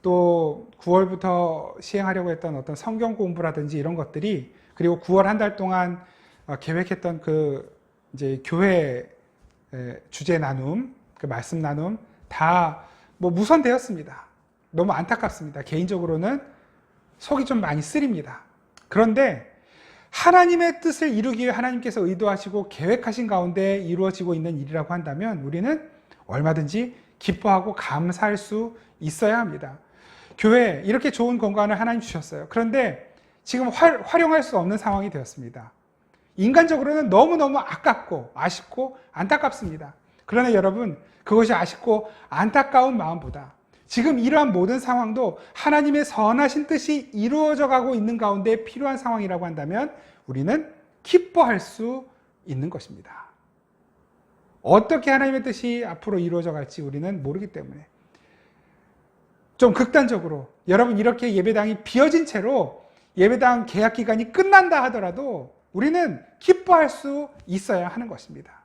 또 9월부터 시행하려고 했던 어떤 성경 공부라든지 이런 것들이, 그리고 9월 한 달 동안 계획했던 이제 교회 주제 나눔, 말씀 나눔 다 무산되었습니다. 너무 안타깝습니다. 개인적으로는 속이 좀 많이 쓰립니다. 그런데 하나님의 뜻을 이루기 위해 하나님께서 의도하시고 계획하신 가운데 이루어지고 있는 일이라고 한다면 우리는 얼마든지 기뻐하고 감사할 수 있어야 합니다. 교회 이렇게 좋은 공간을 하나님 주셨어요. 그런데 지금 활용할 수 없는 상황이 되었습니다. 인간적으로는 너무너무 아깝고 아쉽고 안타깝습니다. 그러나 여러분, 그것이 아쉽고 안타까운 마음보다 지금 이러한 모든 상황도 하나님의 선하신 뜻이 이루어져 가고 있는 가운데 필요한 상황이라고 한다면 우리는 기뻐할 수 있는 것입니다. 어떻게 하나님의 뜻이 앞으로 이루어져 갈지 우리는 모르기 때문에 좀 극단적으로, 여러분 이렇게 예배당이 비어진 채로 예배당 계약 기간이 끝난다 하더라도 우리는 기뻐할 수 있어야 하는 것입니다.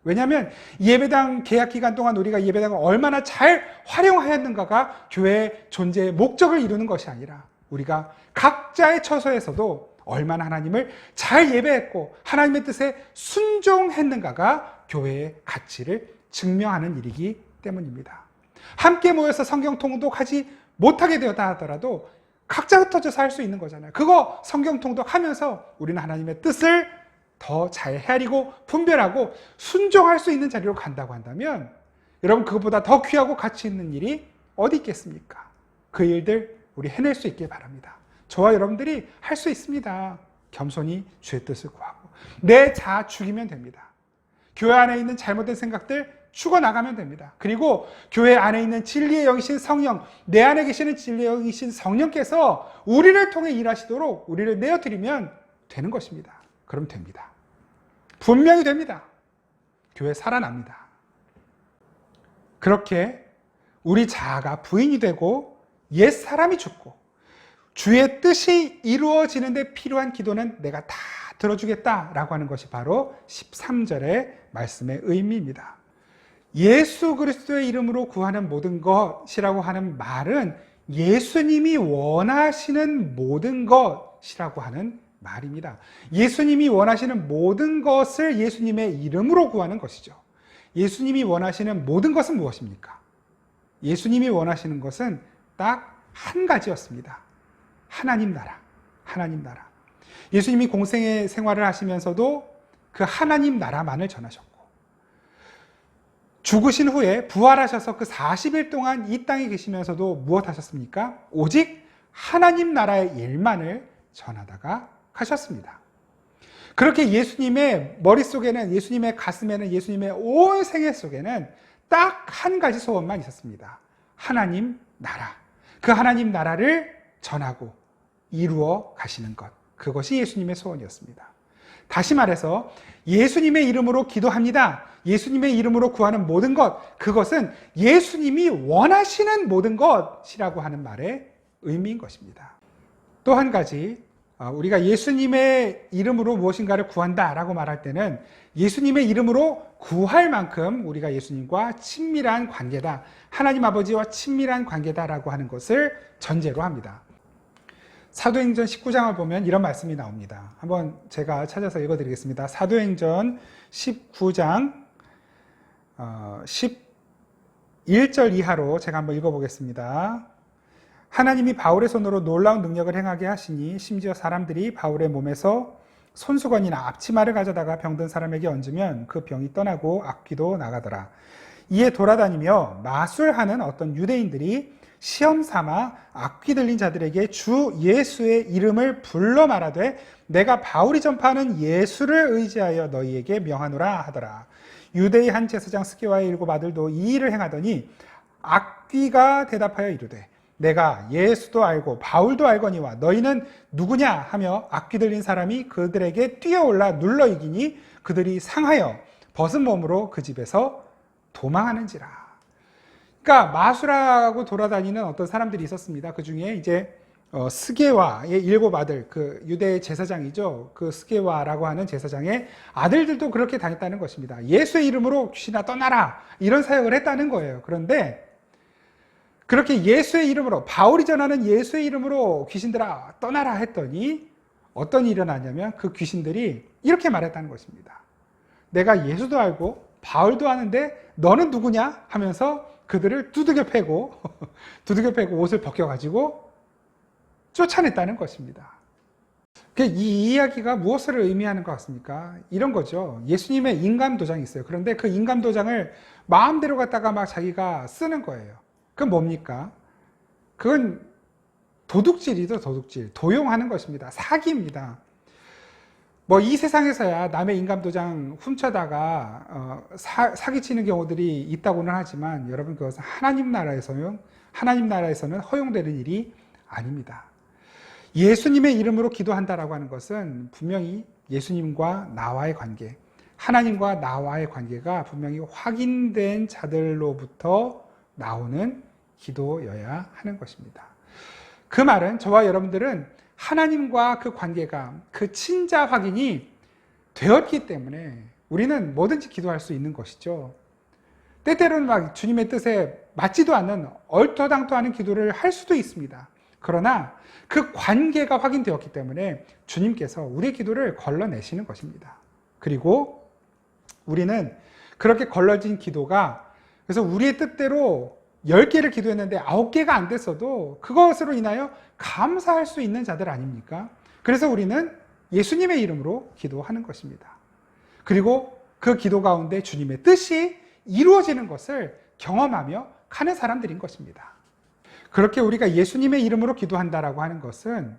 왜냐하면 예배당 계약 기간 동안 우리가 예배당을 얼마나 잘 활용하였는가가 교회의 존재의 목적을 이루는 것이 아니라 우리가 각자의 처소에서도 얼마나 하나님을 잘 예배했고 하나님의 뜻에 순종했는가가 교회의 가치를 증명하는 일이기 때문입니다. 함께 모여서 성경 통독하지 못하게 되었다 하더라도 각자 흩어져서 할 수 있는 거잖아요. 그거 성경 통독하면서 우리는 하나님의 뜻을 더 잘 헤아리고 분별하고 순종할 수 있는 자리로 간다고 한다면 여러분, 그것보다 더 귀하고 가치 있는 일이 어디 있겠습니까? 그 일들 우리 해낼 수 있길 바랍니다. 저와 여러분들이 할 수 있습니다. 겸손히 주의 뜻을 구하고 내 자아 죽이면 됩니다. 교회 안에 있는 잘못된 생각들 죽어나가면 됩니다. 그리고 교회 안에 있는 진리의 영이신 성령, 내 안에 계시는 진리의 영이신 성령께서 우리를 통해 일하시도록 우리를 내어드리면 되는 것입니다. 그럼 됩니다. 분명히 됩니다. 교회 살아납니다. 그렇게 우리 자아가 부인이 되고 옛 사람이 죽고 주의 뜻이 이루어지는데 필요한 기도는 내가 다 들어주겠다라고 하는 것이 바로 13절의 말씀의 의미입니다. 예수 그리스도의 이름으로 구하는 모든 것이라고 하는 말은 예수님이 원하시는 모든 것이라고 하는 말입니다. 예수님이 원하시는 모든 것을 예수님의 이름으로 구하는 것이죠. 예수님이 원하시는 모든 것은 무엇입니까? 예수님이 원하시는 것은 딱 한 가지였습니다. 하나님 나라, 하나님 나라. 예수님이 공생의 생활을 하시면서도 그 하나님 나라만을 전하셨고, 죽으신 후에 부활하셔서 그 40일 동안 이 땅에 계시면서도 무엇 하셨습니까? 오직 하나님 나라의 일만을 전하다가 가셨습니다. 그렇게 예수님의 머릿속에는, 예수님의 가슴에는, 예수님의 온 생애 속에는 딱 한 가지 소원만 있었습니다. 하나님 나라. 그 하나님 나라를 전하고 이루어 가시는 것. 그것이 예수님의 소원이었습니다. 다시 말해서 예수님의 이름으로 기도합니다. 예수님의 이름으로 구하는 모든 것, 그것은 예수님이 원하시는 모든 것이라고 하는 말의 의미인 것입니다. 또 한 가지, 우리가 예수님의 이름으로 무엇인가를 구한다라고 말할 때는 예수님의 이름으로 구할 만큼 우리가 예수님과 친밀한 관계다, 하나님 아버지와 친밀한 관계다라고 하는 것을 전제로 합니다. 사도행전 19장을 보면 이런 말씀이 나옵니다. 한번 제가 찾아서 읽어드리겠습니다. 사도행전 19장 11절 이하로 제가 한번 읽어보겠습니다. 하나님이 바울의 손으로 놀라운 능력을 행하게 하시니 심지어 사람들이 바울의 몸에서 손수건이나 앞치마를 가져다가 병든 사람에게 얹으면 그 병이 떠나고 악귀도 나가더라. 이에 돌아다니며 마술하는 어떤 유대인들이 시험 삼아 악귀 들린 자들에게 주 예수의 이름을 불러 말하되 내가 바울이 전파하는 예수를 의지하여 너희에게 명하노라 하더라. 유대의 한 제사장 스게와의 7 아들도 이 일을 행하더니 악귀가 대답하여 이르되 내가 예수도 알고 바울도 알거니와 너희는 누구냐 하며 악귀 들린 사람이 그들에게 뛰어올라 눌러 이기니 그들이 상하여 벗은 몸으로 그 집에서 도망하는지라. 그러니까 마술하고 돌아다니는 어떤 사람들이 있었습니다. 그 중에 이제 스게와의 7 아들, 그 유대 제사장이죠. 그 스게와라고 하는 제사장의 아들들도 그렇게 다녔다는 것입니다. 예수의 이름으로 귀신아 떠나라, 이런 사역을 했다는 거예요. 그런데 그렇게 예수의 이름으로, 바울이 전하는 예수의 이름으로 귀신들아 떠나라 했더니 어떤 일이 일어나냐면 그 귀신들이 이렇게 말했다는 것입니다. 내가 예수도 알고 바울도 아는데 너는 누구냐 하면서 그들을 두들겨 패고 옷을 벗겨가지고 쫓아냈다는 것입니다. 이 이야기가 무엇을 의미하는 것 같습니까? 이런 거죠. 예수님의 인감도장이 있어요. 그런데 그 인감도장을 마음대로 갖다가 막 자기가 쓰는 거예요. 그건 뭡니까? 그건 도둑질이죠, 도둑질. 도용하는 것입니다. 사기입니다. 뭐 이 세상에서야 남의 인감도장 훔쳐다가 사기치는 경우들이 있다고는 하지만 여러분, 그것은 하나님 나라에서는 허용되는 일이 아닙니다. 예수님의 이름으로 기도한다라고 하는 것은 분명히 예수님과 나와의 관계, 하나님과 나와의 관계가 분명히 확인된 자들로부터 나오는 기도여야 하는 것입니다. 그 말은 저와 여러분들은 하나님과 그 관계가, 그 친자 확인이 되었기 때문에 우리는 뭐든지 기도할 수 있는 것이죠. 때때로는 막 주님의 뜻에 맞지도 않는 얼토당토하는 기도를 할 수도 있습니다. 그러나 그 관계가 확인되었기 때문에 주님께서 우리의 기도를 걸러내시는 것입니다. 그리고 우리는 그렇게 걸러진 기도가, 그래서 우리의 뜻대로 10개를 기도했는데 9개가 안 됐어도 그것으로 인하여 감사할 수 있는 자들 아닙니까? 그래서 우리는 예수님의 이름으로 기도하는 것입니다. 그리고 그 기도 가운데 주님의 뜻이 이루어지는 것을 경험하며 가는 사람들인 것입니다. 그렇게 우리가 예수님의 이름으로 기도한다라고 하는 것은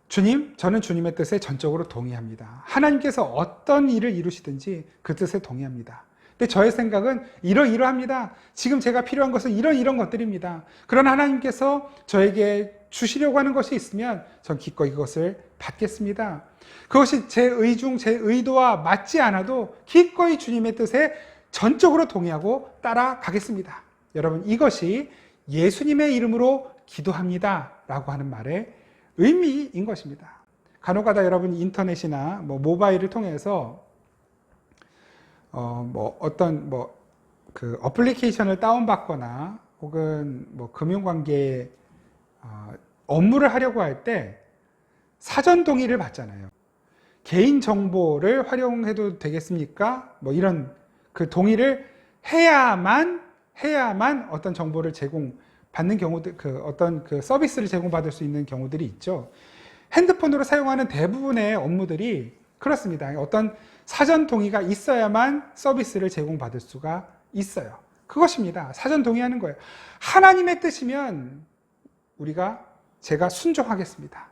주님, 저는 주님의 뜻에 전적으로 동의합니다. 하나님께서 어떤 일을 이루시든지 그 뜻에 동의합니다. 근데 저의 생각은 이러이러합니다. 지금 제가 필요한 것은 이런 것들입니다. 그러나 하나님께서 저에게 주시려고 하는 것이 있으면 전 기꺼이 그것을 받겠습니다. 그것이 제 의중, 제 의도와 맞지 않아도 기꺼이 주님의 뜻에 전적으로 동의하고 따라가겠습니다. 여러분, 이것이 예수님의 이름으로 기도합니다 라고 하는 말의 의미인 것입니다. 간혹가다 여러분 인터넷이나 모바일을 통해서 그 어플리케이션을 다운받거나 혹은 금융관계 업무를 하려고 할 때 사전 동의를 받잖아요. 개인 정보를 활용해도 되겠습니까? 이런 그 동의를 해야만 어떤 정보를 제공받는 경우들, 어떤 서비스를 제공받을 수 있는 경우들이 있죠. 핸드폰으로 사용하는 대부분의 업무들이 그렇습니다. 어떤 사전 동의가 있어야만 서비스를 제공받을 수가 있어요. 그것입니다. 사전 동의하는 거예요. 하나님의 뜻이면 제가 순종하겠습니다.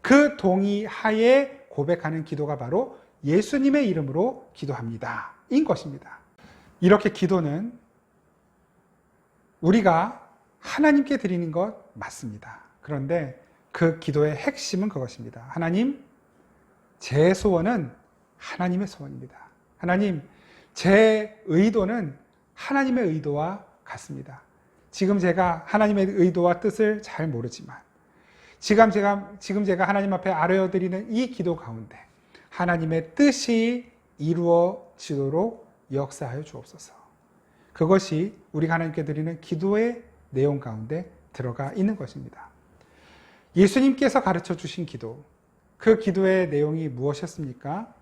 그 동의하에 고백하는 기도가 바로 예수님의 이름으로 기도합니다 인 것입니다. 이렇게 기도는 우리가 하나님께 드리는 것 맞습니다. 그런데 그 기도의 핵심은 그것입니다. 하나님, 제 소원은 하나님의 소원입니다. 하나님, 제 의도는 하나님의 의도와 같습니다. 지금 제가 하나님의 의도와 뜻을 잘 모르지만 지금 제가 하나님 앞에 아뢰어드리는 이 기도 가운데 하나님의 뜻이 이루어지도록 역사하여 주옵소서. 그것이 우리가 하나님께 드리는 기도의 내용 가운데 들어가 있는 것입니다. 예수님께서 가르쳐 주신 기도, 그 기도의 내용이 무엇이었습니까?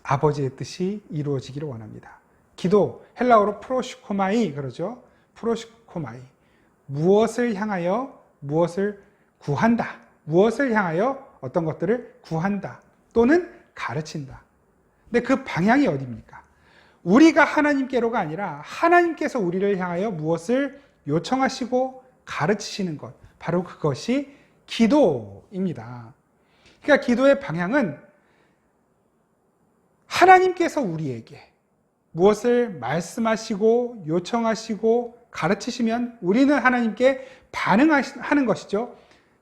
아버지의 뜻이 이루어지기를 원합니다. 기도, 헬라어로 프로시코마이 그러죠. 프로시코마이. 무엇을 향하여 무엇을 구한다. 무엇을 향하여 어떤 것들을 구한다. 또는 가르친다. 근데 그 방향이 어디입니까? 우리가 하나님께로가 아니라 하나님께서 우리를 향하여 무엇을 요청하시고 가르치시는 것. 바로 그것이 기도입니다. 그러니까 기도의 방향은 하나님께서 우리에게 무엇을 말씀하시고 요청하시고 가르치시면 우리는 하나님께 반응하는 것이죠.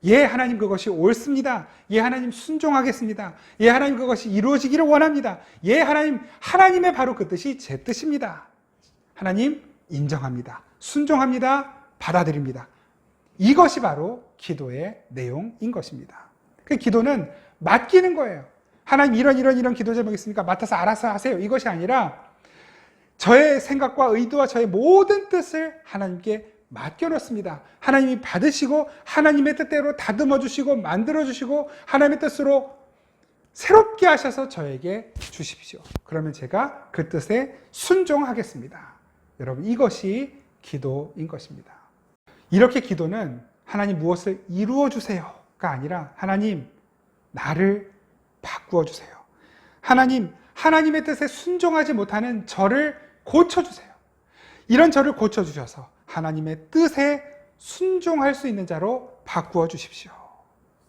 예, 하나님 그것이 옳습니다. 예, 하나님 순종하겠습니다. 예, 하나님 그것이 이루어지기를 원합니다. 예, 하나님, 하나님의 바로 그 뜻이 제 뜻입니다. 하나님, 인정합니다. 순종합니다. 받아들입니다. 이것이 바로 기도의 내용인 것입니다. 그 기도는 맡기는 거예요. 하나님 이런 기도 제목이 있으니까 맡아서 알아서 하세요. 이것이 아니라 저의 생각과 의도와 저의 모든 뜻을 하나님께 맡겨놓습니다. 하나님이 받으시고 하나님의 뜻대로 다듬어 주시고 만들어 주시고 하나님의 뜻으로 새롭게 하셔서 저에게 주십시오. 그러면 제가 그 뜻에 순종하겠습니다. 여러분, 이것이 기도인 것입니다. 이렇게 기도는 하나님 무엇을 이루어 주세요가 아니라 하나님 나를 바꾸어 주세요. 하나님의 뜻에 순종하지 못하는 저를 고쳐주세요. 이런 저를 고쳐주셔서 하나님의 뜻에 순종할 수 있는 자로 바꾸어 주십시오.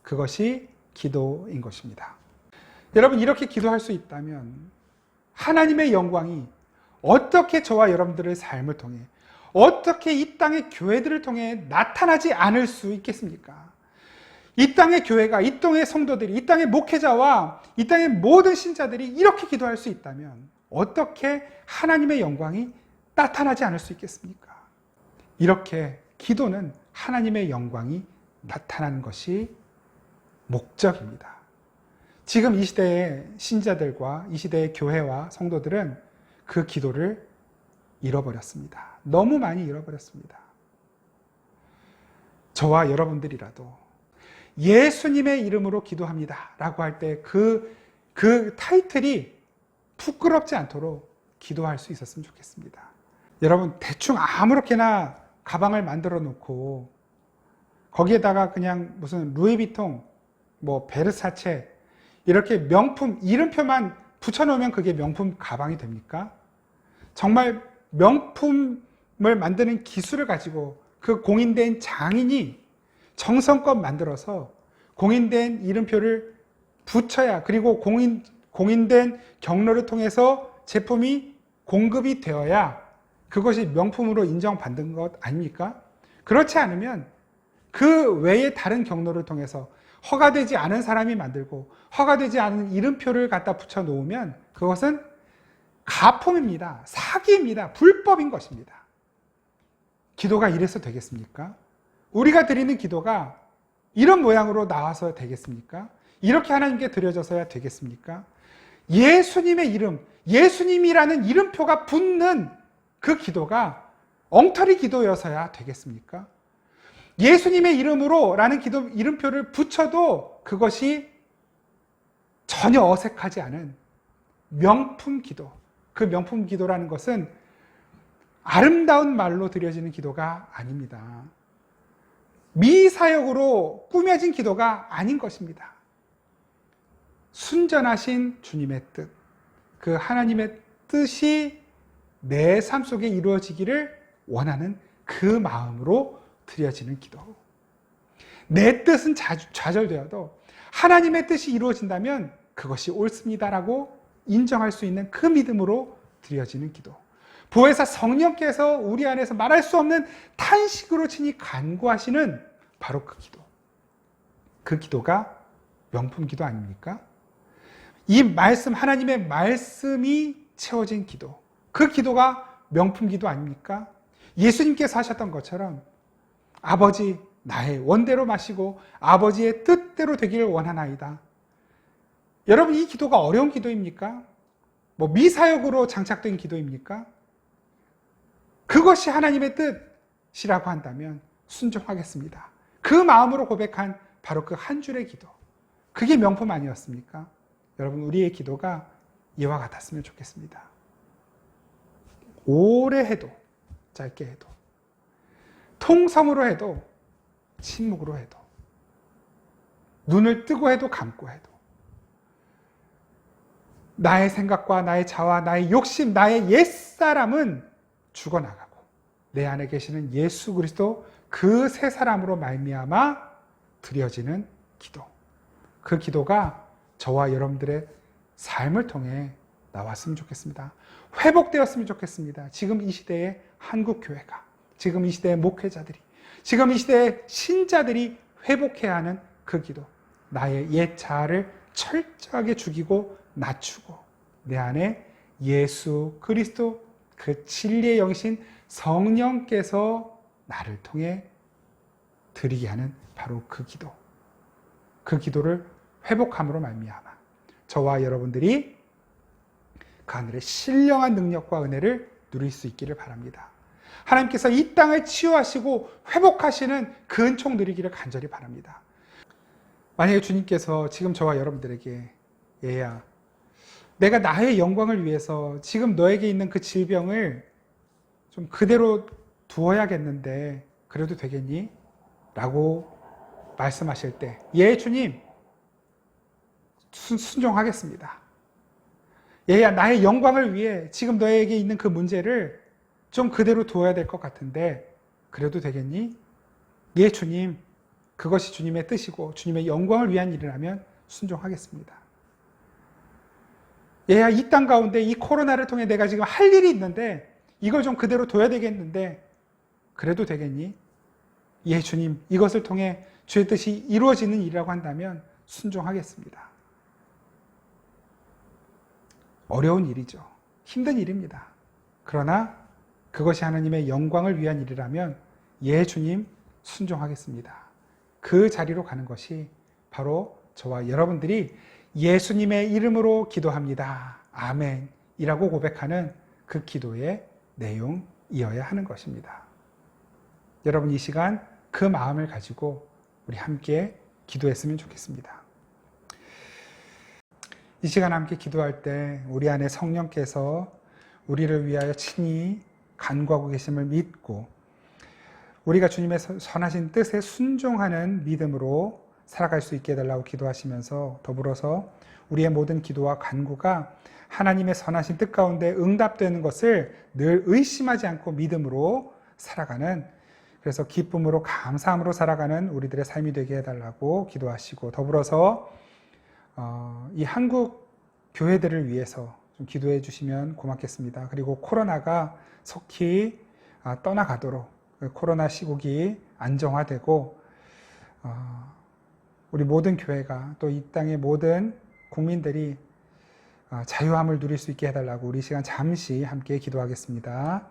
그것이 기도인 것입니다. 여러분, 이렇게 기도할 수 있다면 하나님의 영광이 어떻게 저와 여러분들의 삶을 통해, 어떻게 이 땅의 교회들을 통해 나타나지 않을 수 있겠습니까? 이 땅의 교회가, 이 땅의 성도들이, 이 땅의 목회자와 이 땅의 모든 신자들이 이렇게 기도할 수 있다면 어떻게 하나님의 영광이 나타나지 않을 수 있겠습니까? 이렇게 기도는 하나님의 영광이 나타나는 것이 목적입니다. 지금 이 시대의 신자들과 이 시대의 교회와 성도들은 그 기도를 잃어버렸습니다. 너무 많이 잃어버렸습니다. 저와 여러분들이라도 예수님의 이름으로 기도합니다 라고 할 때 그 타이틀이 부끄럽지 않도록 기도할 수 있었으면 좋겠습니다. 여러분, 대충 아무렇게나 가방을 만들어 놓고 거기에다가 그냥 무슨 루이비통, 베르사체 이렇게 명품 이름표만 붙여놓으면 그게 명품 가방이 됩니까? 정말 명품을 만드는 기술을 가지고 그 공인된 장인이 정성껏 만들어서 공인된 이름표를 붙여야, 그리고 공인된 경로를 통해서 제품이 공급이 되어야 그것이 명품으로 인정받는 것 아닙니까? 그렇지 않으면 그 외에 다른 경로를 통해서 허가되지 않은 사람이 만들고 허가되지 않은 이름표를 갖다 붙여 놓으면 그것은 가품입니다. 사기입니다. 불법인 것입니다. 기도가 이래서 되겠습니까? 우리가 드리는 기도가 이런 모양으로 나와서 되겠습니까? 이렇게 하나님께 드려져서야 되겠습니까? 예수님의 이름, 예수님이라는 이름표가 붙는 그 기도가 엉터리 기도여서야 되겠습니까? 예수님의 이름으로 라는 기도 이름표를 붙여도 그것이 전혀 어색하지 않은 명품 기도. 그 명품 기도라는 것은 아름다운 말로 드려지는 기도가 아닙니다. 미사역으로 꾸며진 기도가 아닌 것입니다. 순전하신 주님의 뜻, 그 하나님의 뜻이 내 삶 속에 이루어지기를 원하는 그 마음으로 드려지는 기도. 내 뜻은 좌절되어도 하나님의 뜻이 이루어진다면 그것이 옳습니다라고 인정할 수 있는 그 믿음으로 드려지는 기도. 보혜사 성령께서 우리 안에서 말할 수 없는 탄식으로 친히 간구하시는 바로 그 기도. 그 기도가 명품 기도 아닙니까? 이 말씀, 하나님의 말씀이 채워진 기도. 그 기도가 명품 기도 아닙니까? 예수님께서 하셨던 것처럼 아버지 나의 원대로 마시고 아버지의 뜻대로 되기를 원하나이다. 여러분, 이 기도가 어려운 기도입니까? 미사역으로 장착된 기도입니까? 그것이 하나님의 뜻이라고 한다면 순종하겠습니다. 그 마음으로 고백한 바로 그 한 줄의 기도. 그게 명품 아니었습니까? 여러분, 우리의 기도가 이와 같았으면 좋겠습니다. 오래 해도, 짧게 해도, 통성으로 해도, 침묵으로 해도, 눈을 뜨고 해도 감고 해도, 나의 생각과 나의 자와 나의 욕심, 나의 옛사람은 죽어나가고 내 안에 계시는 예수 그리스도 그 새 사람으로 말미암아 드려지는 기도. 그 기도가 저와 여러분들의 삶을 통해 나왔으면 좋겠습니다. 회복되었으면 좋겠습니다. 지금 이 시대의 한국교회가, 지금 이 시대의 목회자들이, 지금 이 시대의 신자들이 회복해야 하는 그 기도. 나의 옛 자아를 철저하게 죽이고 낮추고 내 안에 예수 그리스도 그 진리의 영이신 성령께서 나를 통해 드리게 하는 바로 그 기도. 그 기도를 회복함으로 말미암아 저와 여러분들이 그 하늘의 신령한 능력과 은혜를 누릴 수 있기를 바랍니다. 하나님께서 이 땅을 치유하시고 회복하시는 그 은총 누리기를 간절히 바랍니다. 만약에 주님께서 지금 저와 여러분들에게 얘야, 내가 나의 영광을 위해서 지금 너에게 있는 그 질병을 좀 그대로 두어야겠는데 그래도 되겠니? 라고 말씀하실 때, 예 주님, 순종하겠습니다. 얘야, 나의 영광을 위해 지금 너에게 있는 그 문제를 좀 그대로 두어야 될 것 같은데 그래도 되겠니? 예 주님, 그것이 주님의 뜻이고 주님의 영광을 위한 일이라면 순종하겠습니다. 얘야, 이 땅 가운데 이 코로나를 통해 내가 지금 할 일이 있는데 이걸 좀 그대로 둬야 되겠는데 그래도 되겠니? 예 주님, 이것을 통해 주의 뜻이 이루어지는 일이라고 한다면 순종하겠습니다. 어려운 일이죠. 힘든 일입니다. 그러나 그것이 하나님의 영광을 위한 일이라면 예 주님, 순종하겠습니다. 그 자리로 가는 것이 바로 저와 여러분들이 예수님의 이름으로 기도합니다. 아멘 이라고 고백하는 그 기도의 내용이어야 하는 것입니다. 여러분, 이 시간 그 마음을 가지고 우리 함께 기도했으면 좋겠습니다. 이 시간 함께 기도할 때 우리 안에 성령께서 우리를 위하여 친히 간구하고 계심을 믿고 우리가 주님의 선하신 뜻에 순종하는 믿음으로 살아갈 수 있게 해달라고 기도하시면서 더불어서 우리의 모든 기도와 간구가 하나님의 선하신 뜻 가운데 응답되는 것을 늘 의심하지 않고 믿음으로 살아가는, 그래서 기쁨으로 감사함으로 살아가는 우리들의 삶이 되게 해달라고 기도하시고 더불어서 이 한국 교회들을 위해서 좀 기도해 주시면 고맙겠습니다. 그리고 코로나가 속히 떠나가도록 코로나 시국이 안정화되고 우리 모든 교회가 또 이 땅의 모든 국민들이 자유함을 누릴 수 있게 해달라고 우리 시간 잠시 함께 기도하겠습니다.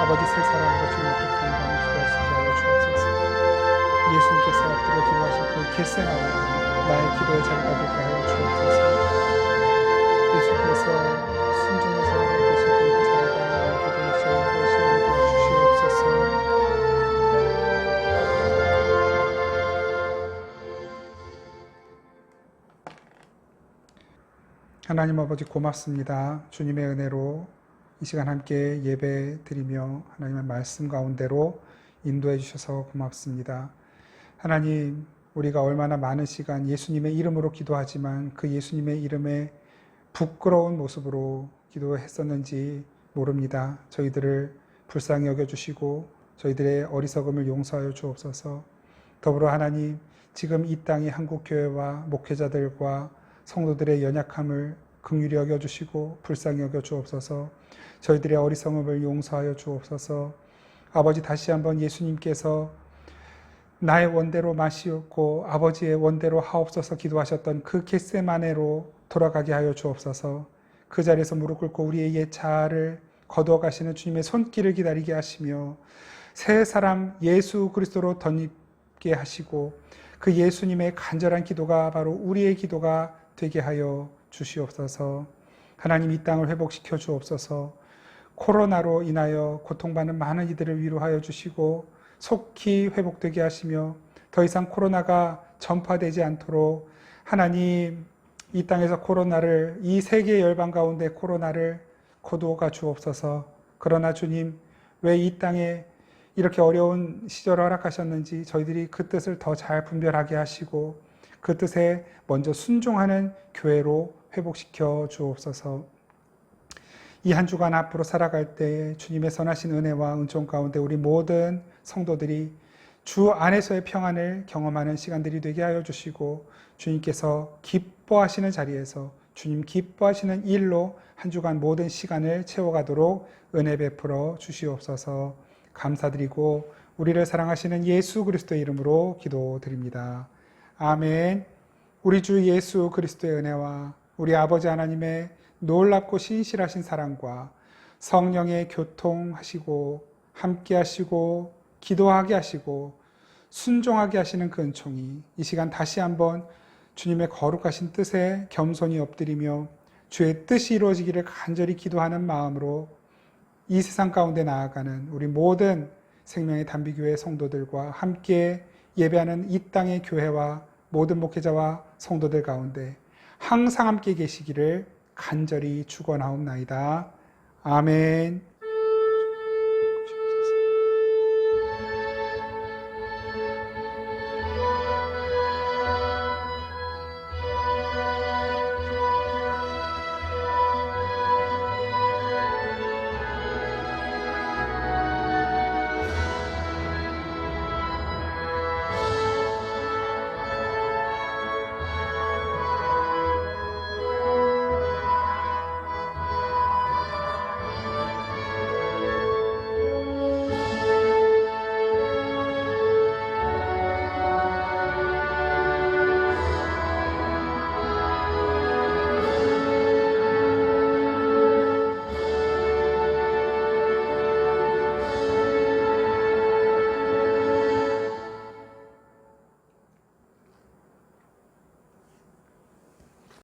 아버지 새 사랑으로 주님께 건강히 기도할 수 있게 하여 주옵소서. 예수님께서 엎드려 기도하신 그 겟세마니 나의 기도의 자리가 되게 하여 주옵소서. 예수께서 순종해서 계신 그 자리가 나의 기도의 자리가 되시게 주시옵소서. 하나님 아버지 고맙습니다. 주님의 은혜로 이 시간 함께 예배 드리며 하나님의 말씀 가운데로 인도해 주셔서 고맙습니다. 하나님, 우리가 얼마나 많은 시간 예수님의 이름으로 기도하지만 그 예수님의 이름에 부끄러운 모습으로 기도했었는지 모릅니다. 저희들을 불쌍히 여겨주시고 저희들의 어리석음을 용서하여 주옵소서. 더불어 하나님, 지금 이 땅의 한국교회와 목회자들과 성도들의 연약함을 긍휼히 여겨주시고 불쌍히 여겨주옵소서. 저희들의 어리석음을 용서하여 주옵소서. 아버지, 다시 한번 예수님께서 나의 원대로 마시옵고 아버지의 원대로 하옵소서 기도하셨던 그 겟세마네로 돌아가게 하여 주옵소서. 그 자리에서 무릎 꿇고 우리의 옛 자아를 거두어 가시는 주님의 손길을 기다리게 하시며 새 사람 예수 그리스도로 덧입게 하시고 그 예수님의 간절한 기도가 바로 우리의 기도가 되게 하여 주시옵소서. 하나님, 이 땅을 회복시켜 주옵소서. 코로나로 인하여 고통받는 많은 이들을 위로하여 주시고 속히 회복되게 하시며 더 이상 코로나가 전파되지 않도록 하나님, 이 땅에서 코로나를, 이 세계 열방 가운데 코로나를 거두어가 주옵소서. 그러나 주님, 왜 이 땅에 이렇게 어려운 시절을 허락하셨는지 저희들이 그 뜻을 더 잘 분별하게 하시고 그 뜻에 먼저 순종하는 교회로 회복시켜 주옵소서. 이 한 주간 앞으로 살아갈 때 주님의 선하신 은혜와 은총 가운데 우리 모든 성도들이 주 안에서의 평안을 경험하는 시간들이 되게 하여 주시고 주님께서 기뻐하시는 자리에서 주님 기뻐하시는 일로 한 주간 모든 시간을 채워가도록 은혜 베풀어 주시옵소서. 감사드리고 우리를 사랑하시는 예수 그리스도의 이름으로 기도드립니다. 아멘. 우리 주 예수 그리스도의 은혜와 우리 아버지 하나님의 놀랍고 신실하신 사랑과 성령의 교통하시고 함께 하시고 기도하게 하시고 순종하게 하시는 그 은총이 이 시간 다시 한번 주님의 거룩하신 뜻에 겸손히 엎드리며 주의 뜻이 이루어지기를 간절히 기도하는 마음으로 이 세상 가운데 나아가는 우리 모든 생명의 단비교회 성도들과 함께 예배하는 이 땅의 교회와 모든 목회자와 성도들 가운데 항상 함께 계시기를 간절히 축원하옵나이다. 아멘.